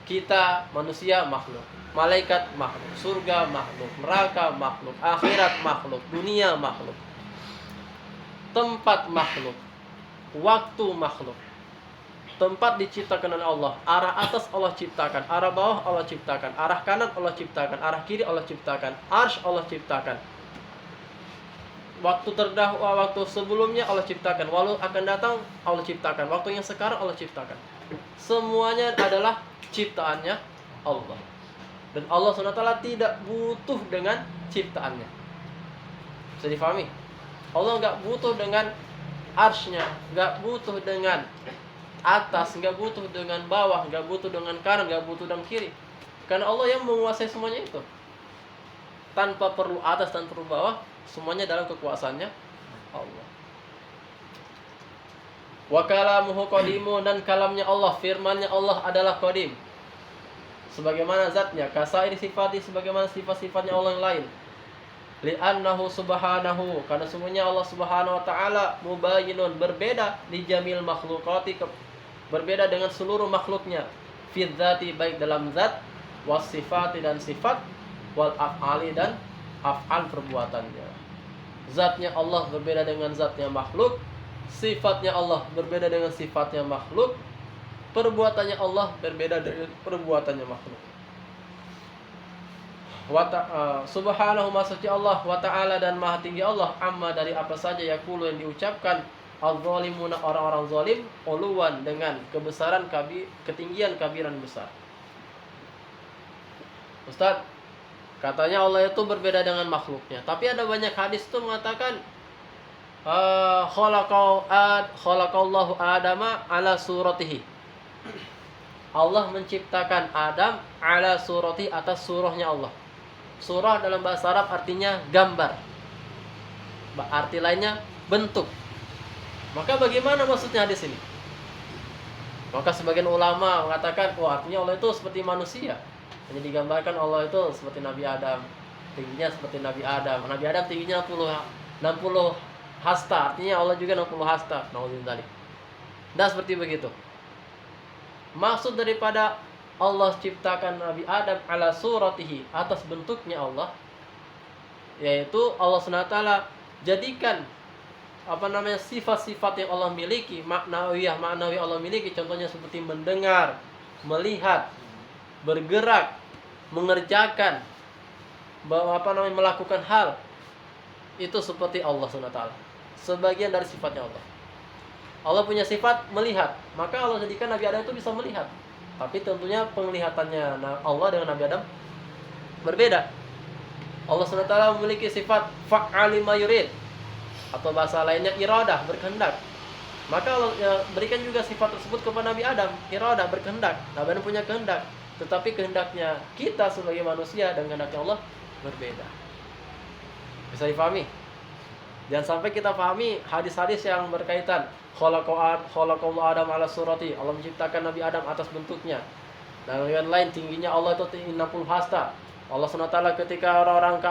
Kita manusia makhluk, malaikat makhluk, surga makhluk, neraka makhluk, akhirat makhluk, dunia makhluk, tempat makhluk, waktu makhluk. Tempat diciptakan oleh Allah, arah atas Allah ciptakan, arah bawah Allah ciptakan, arah kanan Allah ciptakan, arah kiri Allah ciptakan, arsy Allah ciptakan. Waktu terdahulu, waktu sebelumnya Allah ciptakan, walau akan datang Allah ciptakan, waktu yang sekarang Allah ciptakan. Semuanya adalah ciptaannya Allah. Dan Allah SWT tidak butuh dengan ciptaannya. Bisa difahami? Allah nggak butuh dengan arsy-nya, nggak butuh dengan atas, nggak butuh dengan bawah, nggak butuh dengan kanan, nggak butuh dengan kiri. Karena Allah yang menguasai semuanya itu. Tanpa perlu atas dan perlu bawah, semuanya dalam kekuasaannya Allah. Wa kalamuhu qadimu, dan kalamnya Allah, firmannya Allah adalah qadim, sebagaimana zatnya, kasair sifati, sebagaimana sifat-sifatnya Allah yang lain. Li'annahu subhanahu, karena semuanya Allah Subhanahu wa taala mubayyinun, berbeda di jamil makhlukati, berbeda dengan seluruh makhluknya, fi dzati, baik dalam zat, was sifati, dan sifat, wal af'ali, dan af'al, perbuatannya. Zatnya Allah berbeda dengan zatnya makhluk, sifatnya Allah berbeda dengan sifatnya makhluk, perbuatannya Allah berbeda dengan perbuatannya makhluk. Subhanahu, maha suci Allah, wa ta'ala, dan maha tinggi Allah, amma, dari apa saja yaqulu, yang diucapkan, al-zalimuna, orang-orang zalim, uluwan, dengan kebesaran, ketinggian, kabiran besar. Ustaz, katanya Allah itu berbeda dengan makhluknya, tapi ada banyak hadis itu mengatakan khalaqallahu Adama ala suratihi. Allah menciptakan Adam ala surati, atas surahnya Allah. Surah dalam bahasa Arab artinya gambar. Arti lainnya bentuk. Maka bagaimana maksudnya hadis ini? Maka sebagian ulama mengatakan, artinya Allah itu seperti manusia. Hanya digambarkan Allah itu seperti Nabi Adam, tingginya seperti Nabi Adam. Nabi Adam tingginya 60 hasta, artinya Allah juga 60 hasta. Nauzubillah. Nah, seperti begitu. Maksud daripada Allah ciptakan Nabi Adam ala suratihi, atas bentuknya Allah, yaitu Allah SWT jadikan sifat-sifat yang Allah miliki, maknawi Allah miliki, contohnya seperti mendengar, melihat, bergerak, mengerjakan, melakukan hal, itu seperti Allah SWT. Sebagian dari sifatnya Allah. Allah punya sifat melihat, maka Allah jadikan Nabi Adam itu bisa melihat. Tapi tentunya penglihatannya Allah dengan Nabi Adam berbeda. Allah SWT memiliki sifat fa'ali ma yurid, atau bahasa lainnya iradah, berkehendak. Maka Allah berikan juga sifat tersebut kepada Nabi Adam, iradah, berkehendak. Nabi Adam punya kehendak, tetapi kehendaknya kita sebagai manusia dan kehendaknya Allah berbeda. Bisa difahami? Jangan sampai kita pahami hadis-hadis yang berkaitan khalaqallahu Adam ala surati, Allah menciptakan Nabi Adam atas bentuknya. Dan yang lain, tingginya Allah itu 60 hasta. Allah SWT ketika orang-orang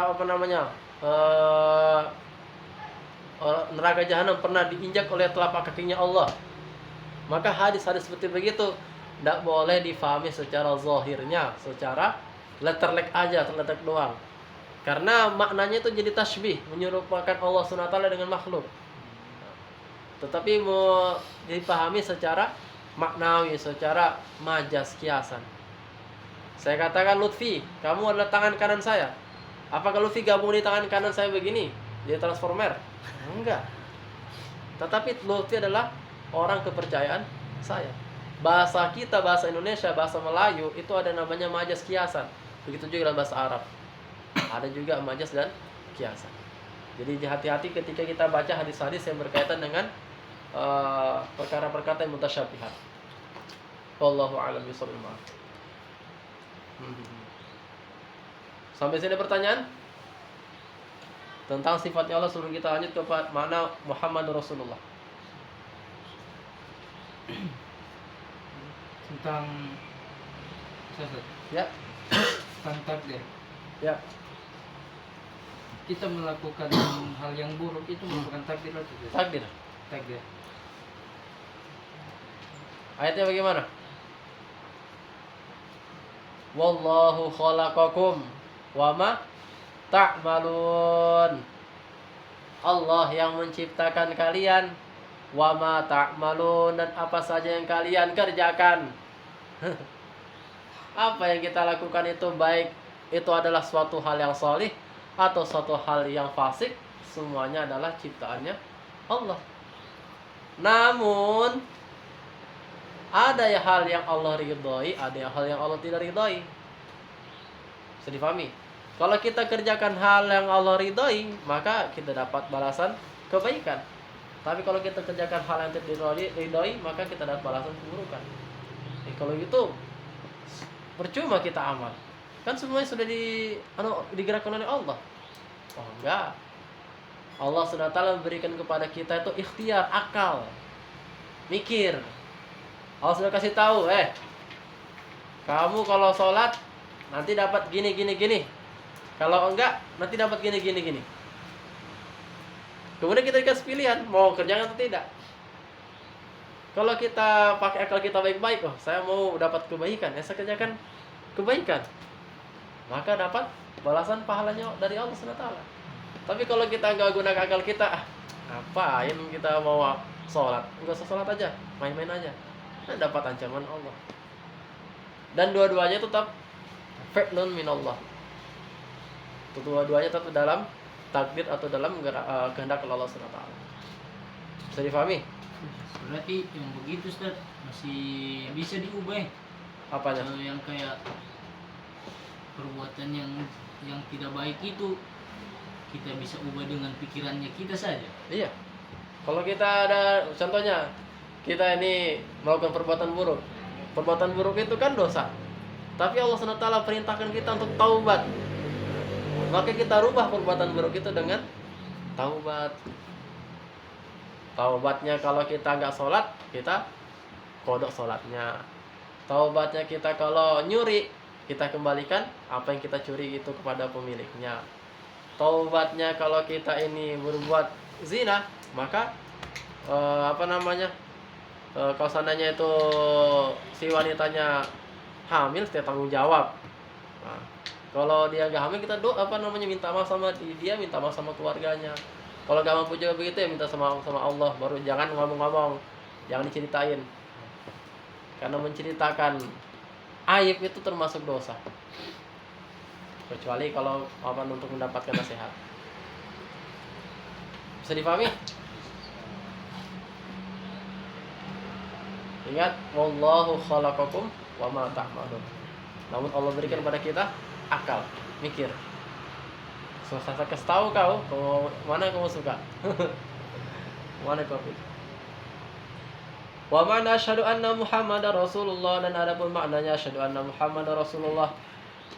neraka jahanam pernah diinjak oleh telapak kakinya Allah. Maka hadis-hadis seperti begitu tidak boleh difahami secara zahirnya, secara letter-lek aja, terletak doang. Karena maknanya itu jadi tasbih, menyerupakan Allah SWT dengan makhluk. Tetapi mau dipahami secara maknawi, secara majas, kiasan. Saya katakan, Lutfi, kamu adalah tangan kanan saya. Apakah Lutfi gabung di tangan kanan saya begini, jadi transformer? Enggak. Tetapi Lutfi adalah orang kepercayaan saya. Bahasa kita, bahasa Indonesia, bahasa Melayu itu ada namanya majas kiasan. Begitu juga dalam bahasa Arab. Ada juga majas dan kiasan. Jadi hati-hati ketika kita baca hadis-hadis yang berkaitan dengan perkara-perkara yang mutasyabihat. Wallahu a'lam bishawab. Sampai sini ada pertanyaan? Tentang sifatnya Allah, sebelum kita lanjut ke mana Muhammad Rasulullah. Tentang Ustaz, Ya, tentang takdir. ya. Kita melakukan hal yang buruk itu merupakan takdir atau tidak? Takdir. Takdir. Ayatnya bagaimana? Wallahu khalaqakum wa ma ta'malun. Allah yang menciptakan kalian, wa ma ta'malun, dan apa saja yang kalian kerjakan. Apa yang kita lakukan itu, baik itu adalah suatu hal yang salih atau suatu hal yang fasik, semuanya adalah ciptaannya Allah. Namun ada hal yang Allah ridhoi, ada hal yang Allah tidak ridhoi. Bisa difahami? Kalau kita kerjakan hal yang Allah ridhoi, maka kita dapat balasan kebaikan. Tapi kalau kita kerjakan hal yang tidak ridhoi, maka kita dapat balasan keburukan. Kalau gitu percuma kita amal. Kan semuanya sudah digerakkan oleh Allah. Oh enggak. Allah SWT memberikan kepada kita itu ikhtiar, akal, mikir. Allah sudah kasih tahu, kamu kalau sholat nanti dapat gini. Kalau enggak, nanti dapat gini. Kemudian kita dikasih pilihan, mau kerjakan atau tidak. Kalau kita pakai akal kita baik-baik, saya mau dapat kebaikan, saya kerjakan kebaikan, maka dapat balasan pahalanya dari Allah SWT. Tapi kalau kita enggak gunakan akal kita, ngapain kita mau sholat? Enggak usah sholat aja, main-main aja. Dapat ancaman Allah. Dan dua-duanya tetap fa'lun minallah. Dua-duanya tetap dalam takdir atau dalam kehendak Allah SWT. Bisa difahami? Berarti yang begitu Ustaz masih bisa diubah. Apanya? Kalau yang kayak perbuatan yang tidak baik itu kita bisa ubah dengan pikirannya kita saja. Iya. Kalau kita ada contohnya, kita ini melakukan perbuatan buruk. Perbuatan buruk itu kan dosa. Tapi Allah SWT perintahkan kita untuk taubat. Maka kita rubah perbuatan buruk itu dengan taubat. Taubatnya kalau kita nggak sholat, kita kodok sholatnya. Taubatnya kita kalau nyuri, kita kembalikan apa yang kita curi itu kepada pemiliknya. Taubatnya kalau kita ini berbuat zina, maka kalau seandainya itu si wanitanya hamil, kita tanggung jawab. Nah, kalau dia nggak hamil, kita minta maaf sama dia, minta maaf sama keluarganya. Kalau nggak mampu juga begitu, ya minta sama Allah. Baru jangan ngomong-ngomong, jangan diceritain. Karena menceritakan aib itu termasuk dosa. Kecuali kalau untuk mendapatkan nasihat. Bisa dipahami? Ingat, wallahu khalaqakum wa ma ta'malun. Namun Allah berikan pada kita akal, mikir. Saya kasih tahu kau mana kamu suka. Mana kau pilih. Wa ma'na asyhadu anna Muhammadar Rasulullah, dan adapun maknanya asyhadu anna Muhammadar Rasulullah,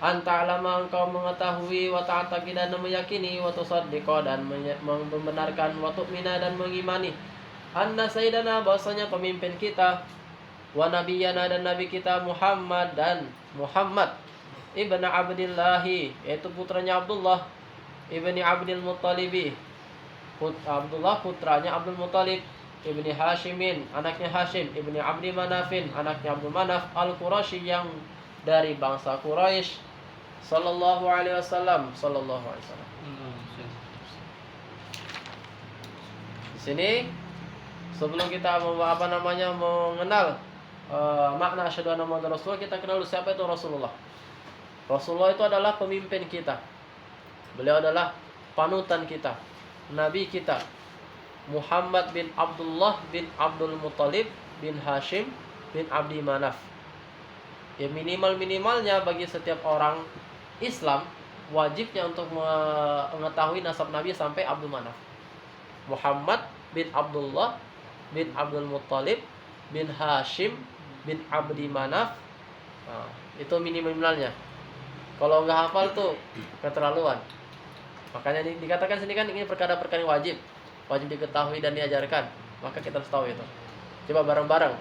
anta'lama engkau mengetahui, wa ta'taqid dan meyakini, wa tusaddiqa dan membenarkan, wa tu'mina dan mengimani, anna sayyidana bahwasanya pemimpin kita, wa nabiyana dan nabi kita Muhammad ibnu Abdillah, yaitu putranya Abdullah, ibni Abdul Muttalibi, Abdullah putranya Abdul Muttalib, ibni Hashimin anaknya Hashim, ibni Abdi Manafin anaknya Abdul Manaf, al-Quraisy yang dari bangsa Quraisy, sallallahu alaihi wasallam. Di sini sebelum kita mengenal makna asyhadu anna Muhammadar Rasulullah, kita kenal dulu siapa itu Rasulullah. Rasulullah itu adalah pemimpin kita. Beliau adalah panutan kita, nabi kita, Muhammad bin Abdullah bin Abdul Muttalib bin Hashim bin Abdi Manaf. Ya minimalnya bagi setiap orang Islam wajibnya untuk mengetahui nasab Nabi sampai Abdul Manaf. Muhammad bin Abdullah bin Abdul Muttalib bin Hashim bin Abdi Manaf. Nah, itu minimalnya. Kalau nggak hafal tuh keterlaluan. Makanya dikatakan sini kan ini perkara-perkara yang wajib diketahui dan diajarkan. Maka kita harus tahu itu. Coba bareng-bareng.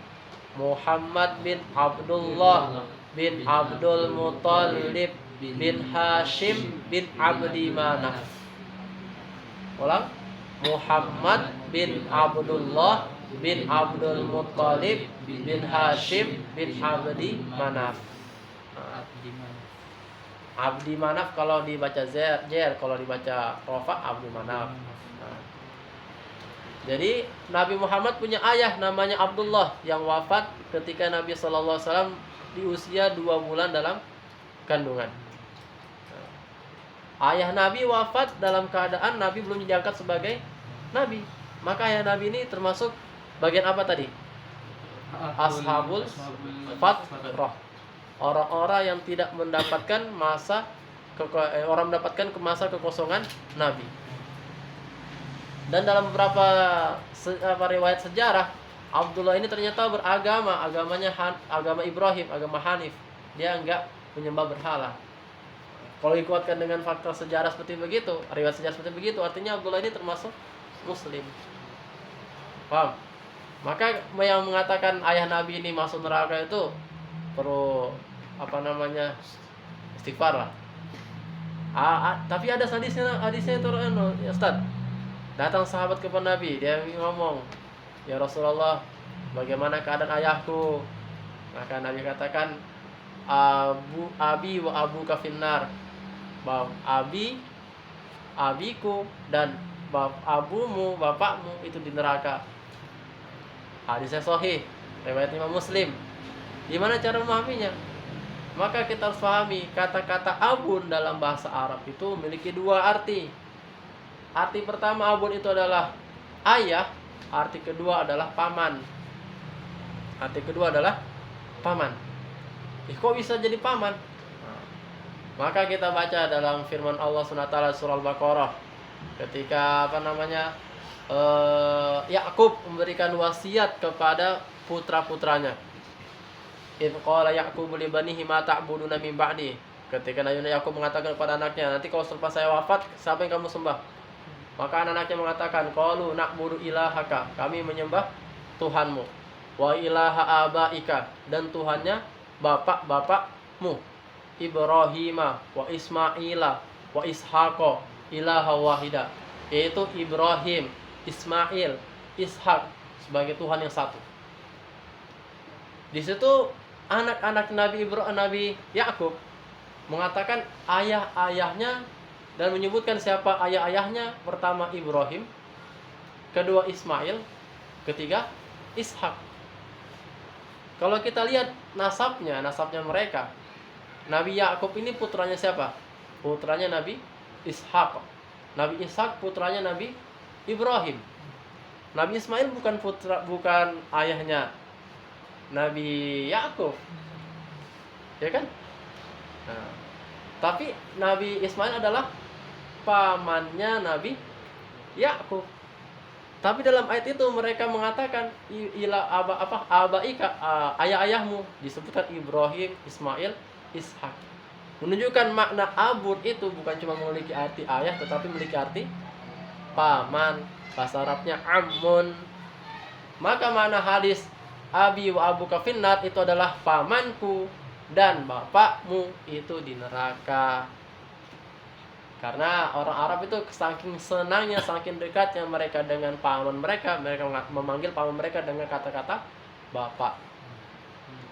Muhammad bin Abdullah bin Abdul Muttalib bin Hashim bin Abdi Manaf. Ulang. Muhammad bin Abdullah bin Abdul Muttalib bin Hashim bin Abdi Manaf. Abdi Manaf kalau dibaca zer, kalau dibaca rofa Abdi Manaf. Jadi Nabi Muhammad punya ayah namanya Abdullah yang wafat ketika Nabi SAW di usia 2 bulan dalam kandungan. Ayah Nabi wafat dalam keadaan Nabi belum diangkat sebagai Nabi. Maka ayah Nabi ini termasuk bagian apa tadi? Ashabul Fatrah. Orang-orang yang tidak mendapatkan masa masa kekosongan Nabi. Dan dalam beberapa riwayat sejarah, Abdullah ini ternyata agamanya agama Ibrahim, agama Hanif. Dia enggak menyembah berhala. Kalau dikuatkan dengan fakta sejarah seperti begitu, riwayat sejarah seperti begitu, artinya Abdullah ini termasuk Muslim. Paham? Maka yang mengatakan ayah Nabi ini masuk neraka itu perlu istighfar lah. Tapi ada hadisnya itu ya Ustaz. Datang sahabat kepada Nabi, dia ngomong, "Ya Rasulullah, bagaimana keadaan ayahku?" Maka Nabi katakan, Abi wa abuka finnar." Abiku dan abumu, bapakmu itu di neraka. Hadisnya sahih, riwayat Imam Muslim. Gimana cara memahaminya? Maka kita harus pahami kata-kata abun dalam bahasa Arab itu memiliki 2 arti. Arti pertama abun itu adalah ayah, arti kedua adalah paman. Kok bisa jadi paman? Maka kita baca dalam firman Allah SWT surah Al-Baqarah ketika Yakub memberikan wasiat kepada putra-putranya. Idz qala Ya'qub li banihi ma ta'buduna min ba'di. Ketika Nabi Yakub mengatakan kepada anaknya, nanti kalau selepas saya wafat, siapa yang kamu sembah? Maka anak-anaknya mengatakan, qalu na'budu ilahaka, kami menyembah Tuhanmu, wa ilaha abaika, dan Tuhannya bapak-bapakmu, Ibrahima wa Ismaila wa Ishaqa ilaha wahida, yaitu Ibrahim, Ismail, Ishak sebagai Tuhan yang satu. Di situ anak-anak Nabi Yakub mengatakan ayah-ayahnya dan menyebutkan siapa ayah-ayahnya. Pertama Ibrahim, kedua Ismail, ketiga Ishak. Kalau kita lihat nasabnya mereka, Nabi Yakub ini putranya siapa? Putranya Nabi Ishak. Nabi Ishak putranya Nabi Ibrahim. Nabi Ismail bukan ayahnya Nabi Yakub, ya kan? Nah, tapi Nabi Ismail adalah pamannya Nabi Yakub. Tapi dalam ayat itu mereka mengatakan abaika, ayah-ayahmu, disebutkan Ibrahim, Ismail, Ishak. Menunjukkan makna abun itu bukan cuma memiliki arti ayah, tetapi memiliki arti paman. Bahasa Arabnya ammun. Maka makna hadis Abi wa abuka finnar itu adalah pamanku dan bapakmu itu di neraka. Karena orang Arab itu saking senangnya, saking dekatnya mereka dengan paman mereka memanggil paman mereka dengan kata-kata bapak.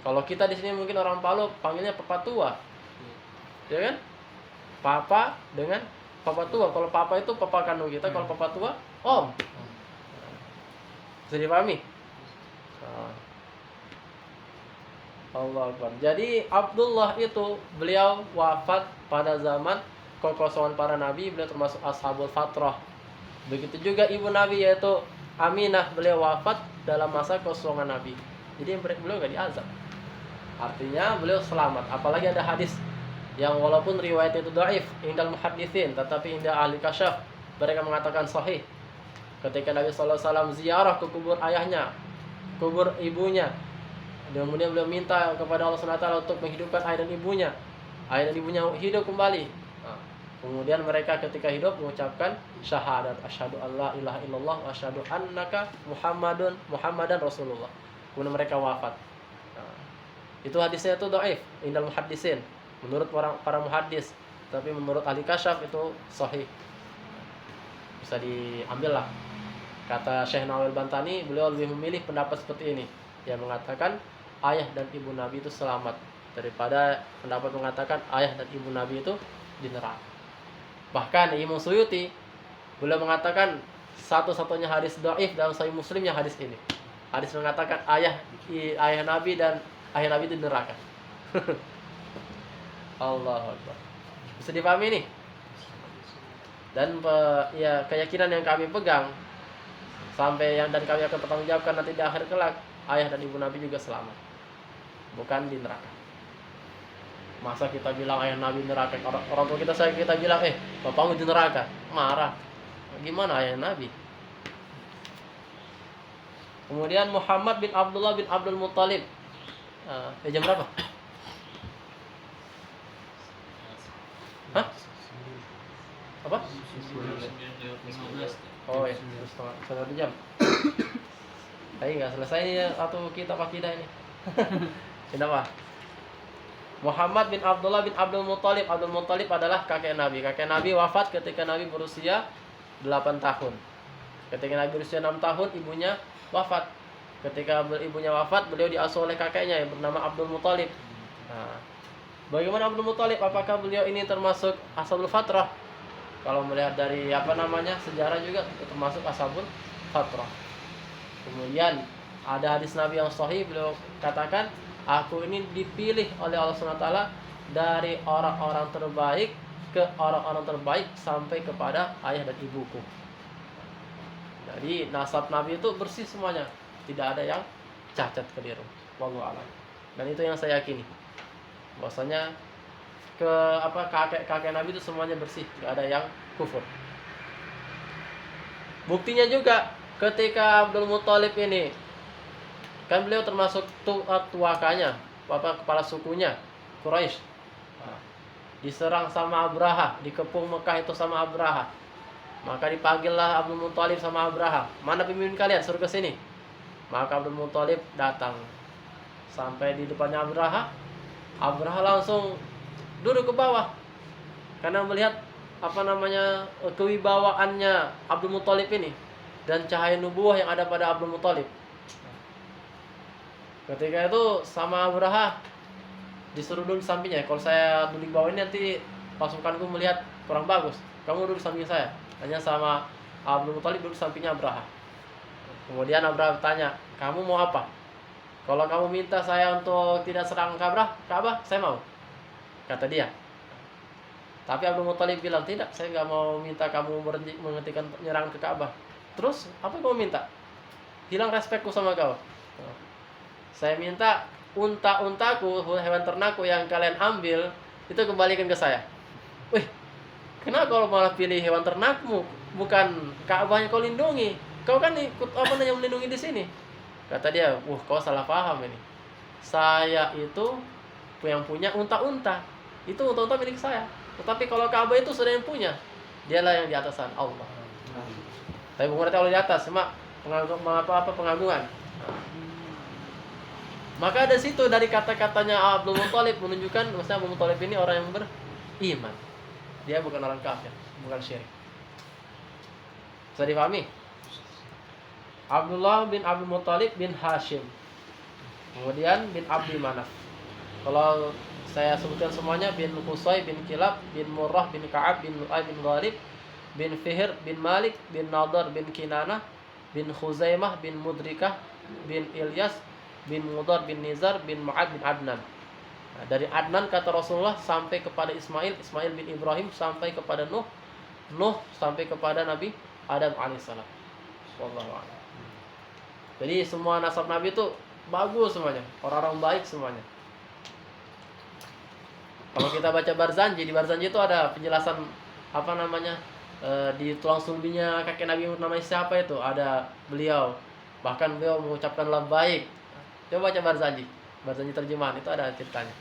Kalau kita di sini mungkin orang Palu panggilnya papa tua, ya kan? Papa dengan papa tua. Kalau papa itu papa kandung kita, kalau papa tua om. Bisa dipahami? Allah Akbar. Jadi Abdullah itu beliau wafat pada zaman kekosongan para nabi, beliau termasuk ashabul fatrah. Begitu juga ibu Nabi yaitu Aminah, beliau wafat dalam masa kekosongan Nabi. Jadi beliau gak diazab. Artinya beliau selamat. Apalagi ada hadis yang walaupun riwayat itu dhaif indal muhadditsin, tetapi indah ahli kasyaf mereka mengatakan sahih. Ketika Nabi sallallahu alaihi wasallam ziarah ke kubur ayahnya, kubur ibunya, dan kemudian beliau minta kepada Allah Subhanahu wa taala untuk menghidupkan ayah dan ibunya. Ayah dan ibunya hidup kembali. Nah, kemudian mereka ketika hidup mengucapkan syahadat asyhadu alla ilaha illallah wa asyhadu annaka Muhammadan Rasulullah. Kemudian mereka wafat. Nah, itu hadisnya itu dhaif indal muhaddisin menurut para muhaddis, tapi menurut ahli kasyaf itu sahih. Bisa diambil lah. Kata Syekh Nawal Bantani, beliau lebih memilih pendapat seperti ini, yang mengatakan ayah dan ibu Nabi itu selamat daripada pendapat mengatakan ayah dan ibu Nabi itu di neraka. Bahkan Imam Suyuti beliau mengatakan satu-satunya hadis dhaif dalam Sahih Muslim yang hadis ini. Hadis mengatakan ayah Nabi dan ayah Nabi itu di neraka. Allahu Akbar. Bisa dipahami nih? Dan ya keyakinan yang kami pegang sampai dan kami akan pertanggungjawabkan nanti di akhir kelak, ayah dan ibu Nabi juga selamat, bukan di neraka. Masa kita bilang ayah Nabi neraka, orang tua kita bilang bapakmu di neraka, marah. Gimana ayah Nabi? Kemudian Muhammad bin Abdullah bin Abdul Muttalib. Jam berapa? Hah? Apa? 15. Oh ya, setengah jam. Tapi nggak selesai ya satu kitab akidah ini. Kenapa? Muhammad bin Abdullah bin Abdul Muttalib. Abdul Muttalib adalah kakek Nabi. Kakek Nabi wafat ketika Nabi berusia 8 tahun. Ketika Nabi berusia 6 tahun, ibunya wafat. Ketika ibunya wafat, beliau diasuh oleh kakeknya yang bernama Abdul Muttalib. Nah, bagaimana Abdul Muttalib? Apakah beliau ini termasuk ashabul fatrah? Kalau melihat dari sejarah juga termasuk ashabul fatrah. Kemudian ada hadis Nabi yang sahih, beliau katakan, aku ini dipilih oleh Allah SWT dari orang-orang terbaik ke orang-orang terbaik sampai kepada ayah dan ibuku. Jadi nasab Nabi itu bersih semuanya, tidak ada yang cacat keliru. Wallahu a'lam. Dan itu yang saya yakini, bahwasanya kakek Nabi itu semuanya bersih, tidak ada yang kufur. Buktinya juga ketika Abdul Muttalib ini, kan beliau termasuk tuakanya, kepala sukunya Quraisy. Diserang sama Abraha, dikepung Mekah itu sama Abraha. Maka dipanggillah Abdul Muttalib sama Abraha, mana pemimpin kalian, suruh ke sini. Maka Abdul Muttalib datang sampai di depannya Abraha. Abraha langsung duduk ke bawah karena melihat kewibawaannya Abdul Muttalib ini dan cahaya nubuwah yang ada pada Abdul Muttalib. Ketika itu sama Abraha disuruh duduk di sampingnya. Kalau saya duduk di bawah ini nanti pasukanku melihat kurang bagus, kamu duduk di samping saya. Hanya sama Abdul Muttalib duduk di sampingnya Abraha. Kemudian Abraha bertanya, kamu mau apa? Kalau kamu minta saya untuk tidak serang Ka'bah, saya mau, kata dia. Tapi Abdul Muttalib bilang, tidak, saya nggak mau minta kamu menghentikan penyerangan ke Ka'bah. Terus apa yang kamu minta? Hilang respekku sama kau. Saya minta unta-untaku, hewan ternakku yang kalian ambil itu kembalikan ke saya. Wih, kenapa kalau malah pilih hewan ternakmu, bukan Ka'bah yang kau lindungi? Kau kan ikut yang melindungi di sini. Kata dia, kau salah paham ini. Saya itu yang punya unta-unta. Itu unta-unta milik saya. Tetapi kalau Ka'bah itu sudah yang punya, dialah yang di atasan Allah. Tapi bukan berarti Allah di atas, cuma pengagungan. Maka dari situ, dari kata-katanya Abdul Muttalib menunjukkan maksudnya Abdul Muttalib ini orang yang beriman. Dia bukan orang kafir, bukan syirik. Bisa dipahami? Abdullah bin Abdul Muttalib bin Hashim, kemudian bin Abdi Manaf. Kalau saya sebutkan semuanya, bin Qusay bin Kilab bin Murrah bin Ka'ab bin Lu'ay bin Ghalib bin Fihr bin Malik bin Nadar bin Kinanah bin Khuzaimah bin Mudrikah bin Ilyas bin Mudar bin Nizar bin Mu'ad bin Adnan. Nah, dari Adnan kata Rasulullah sampai kepada Ismail bin Ibrahim sampai kepada Nuh sampai kepada Nabi Adam alaihissalam. Wallahu a'lam. Jadi semua nasab Nabi itu bagus semuanya, orang-orang baik semuanya. Kalau kita baca Barzanji, di Barzanji itu ada penjelasan apa namanya, di tulang sulbinya kakek Nabi namanya siapa itu, ada beliau, bahkan beliau mengucapkan labbaik. Coba baca Barzanji, Barzanji terjemahan itu ada ceritanya.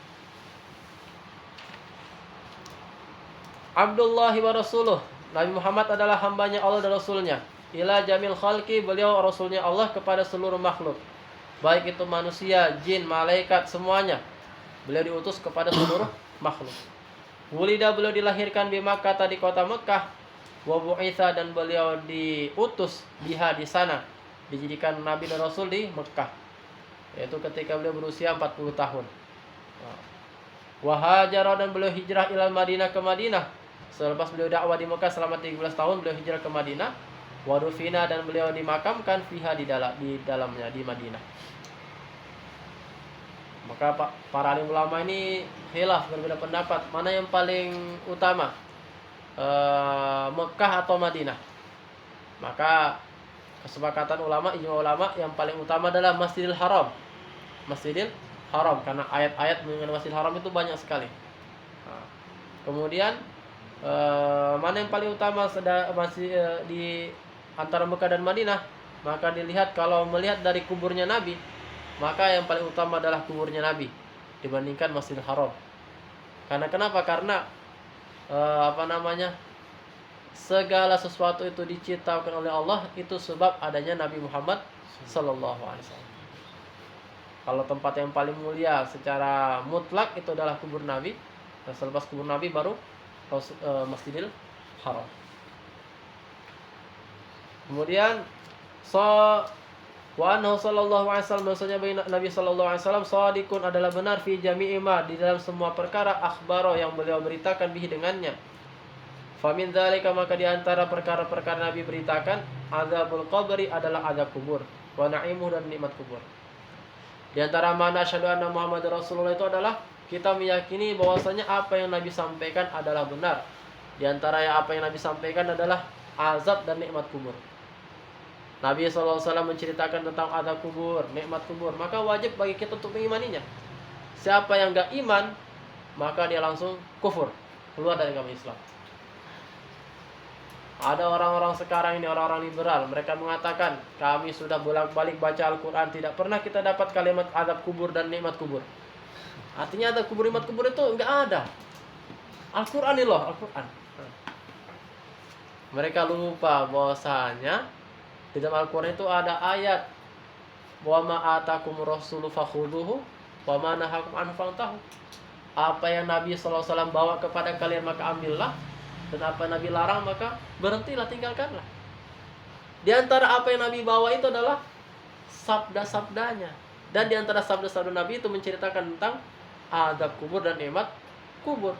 Abdullahi wa rasuluh, Nabi Muhammad adalah hambanya Allah dan Rasulnya. Ila jamil khalqi, beliau Rasulnya Allah kepada seluruh makhluk, baik itu manusia, jin, malaikat, semuanya. Beliau diutus kepada seluruh makhluk. Wulida, beliau dilahirkan di Makkah, di kota Mekah. Wa bu'itsa, dan beliau diutus biha, di sana, dijadikan Nabi dan Rasul di Mekah, yaitu ketika beliau berusia 40 tahun. Wa hajara, dan beliau hijrah ilal Madinah, ke Madinah. Selepas beliau dakwah di Mekah selama 13 tahun, beliau hijrah ke Madinah. Wa dufina, dan beliau dimakamkan fiha, di dalamnya, di Madinah. Maka para alim ulama ini khilaf, berbeda pendapat mana yang paling utama, Mekah atau Madinah. Maka kesepakatan ulama, ijma ulama, yang paling utama adalah Masjidil Haram. Masjidil Haram, karena ayat-ayat mengenai Masjidil Haram itu banyak sekali. Kemudian mana yang paling utama masih di antara Mekah dan Madinah? Maka dilihat, kalau melihat dari kuburnya Nabi, maka yang paling utama adalah kuburnya Nabi dibandingkan Masjidil Haram. Karena kenapa? Karena segala sesuatu itu diciptakan oleh Allah itu sebab adanya Nabi Muhammad sallallahu alaihi wasallam. Kalau tempat yang paling mulia secara mutlak itu adalah kubur Nabi, dan selepas kubur Nabi baru Masjidil Haram. Kemudian wa annahu sallallahu alaihi wasallam, maksudnya Nabi sallallahu alaihi wasallam shadiqun, adalah benar, fi jami'i ma, di dalam semua perkara, akhbaro, yang beliau beritakan bihi, dengannya. Fa min dzalika, maka di antara perkara-perkara Nabi beritakan, azabul qabri, adalah azab kubur, wa na'imuh, dan nikmat kubur. Di antara mana asyhadu anna Muhammadar Rasulullah itu adalah kita meyakini bahwasanya apa yang Nabi sampaikan adalah benar. Di antara apa yang Nabi sampaikan adalah azab dan nikmat kubur. Nabi SAW menceritakan tentang azab kubur, nikmat kubur, maka wajib bagi kita untuk mengimaninya. Siapa yang gak iman, maka dia langsung kufur, keluar dari agama Islam. Ada orang-orang sekarang ini, orang-orang liberal, mereka mengatakan, kami sudah bolak-balik baca Al-Quran, tidak pernah kita dapat kalimat azab kubur dan nikmat kubur. Artinya azab kubur, nikmat kubur itu enggak ada. Al-Quran ini loh, Al-Quran. Mereka lupa bahwasanya di dalam Al-Quran itu ada ayat, wa ma atakum rasulu fakhuduhu wa ma nahakum anhu fantahu. Apa yang Nabi SAW bawa kepada kalian maka ambillah, dan apa yang Nabi larang maka berhentilah, tinggalkanlah. Di antara apa yang Nabi bawa itu adalah sabda-sabdanya, dan di antara sabda-sabda Nabi itu menceritakan tentang azab kubur dan nikmat kubur.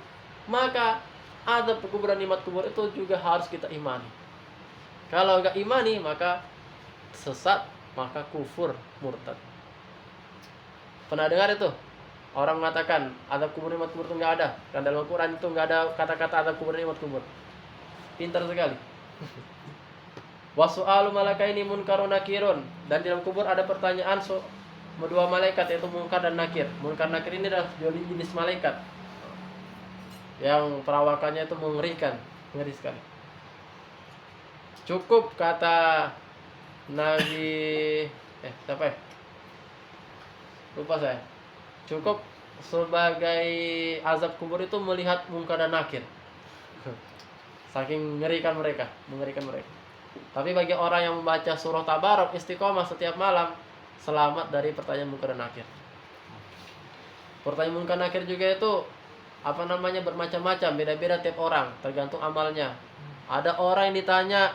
Maka azab kubur dan nikmat kubur itu juga harus kita imani. Kalau enggak imani, maka sesat, maka kufur, murtad. Pernah dengar itu? Orang mengatakan azab kubur, nikmat kubur itu enggak ada. Dan dalam Al-Quran itu enggak ada kata-kata azab kubur, nikmat kubur. Pintar sekali. Wasu'alu malakaini munkarun nakirun. Dan di dalam kubur ada pertanyaan dua malaikat, yaitu munkar dan nakir. Munkar nakir ini adalah jenis malaikat yang perawakannya itu mengerikan, ngeri sekali. Cukup kata Nabi siapa ya? Lupa saya. Cukup sebagai azab kubur itu melihat munkar dan nakir. Saking mengerikan mereka. Tapi bagi orang yang membaca surah Tabarak istiqomah setiap malam, selamat dari pertanyaan munkar dan nakir. Pertanyaan munkar nakir juga itu bermacam-macam, beda-beda tiap orang, tergantung amalnya. Ada orang yang ditanya,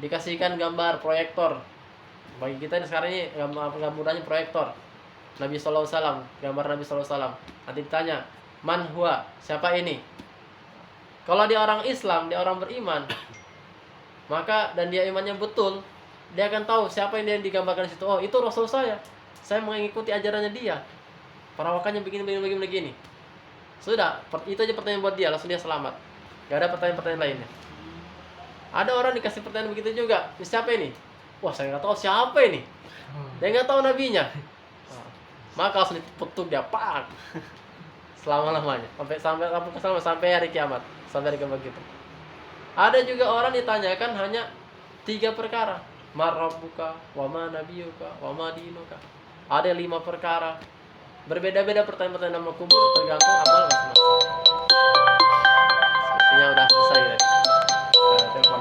dikasihkan gambar proyektor. Bagi kita ini sekarang ini gambarnya proyektor Nabi SAW, gambar Nabi SAW. Nanti ditanya, man huwa, siapa ini? Kalau dia orang Islam, dia orang beriman, maka dan dia imannya betul, dia akan tahu siapa yang dia digambarkan di situ. Oh, itu Rasul saya mengikuti ajarannya dia, perawakannya begini. Sudah, itu aja pertanyaan buat dia, langsung dia selamat. Gak ada pertanyaan lainnya. Ada orang dikasih pertanyaan begitu juga, siapa ini? Wah, saya nggak tahu siapa ini. Dia nggak tahu nabinya. maka harus dipetug dia pak selama-lamanya sampai hari kiamat, sampai hari kiamat gitu. Ada juga orang ditanyakan hanya 3 perkara. Man rabbuka, wa ma nabiyuka, wa ma dinuka. Ada 5 perkara. Berbeda-beda pertanyaan-pertanyaan nama kubur tergantung amal masing-masing. Sepertinya udah selesai ya. Telepon.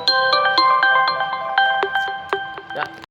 Ya.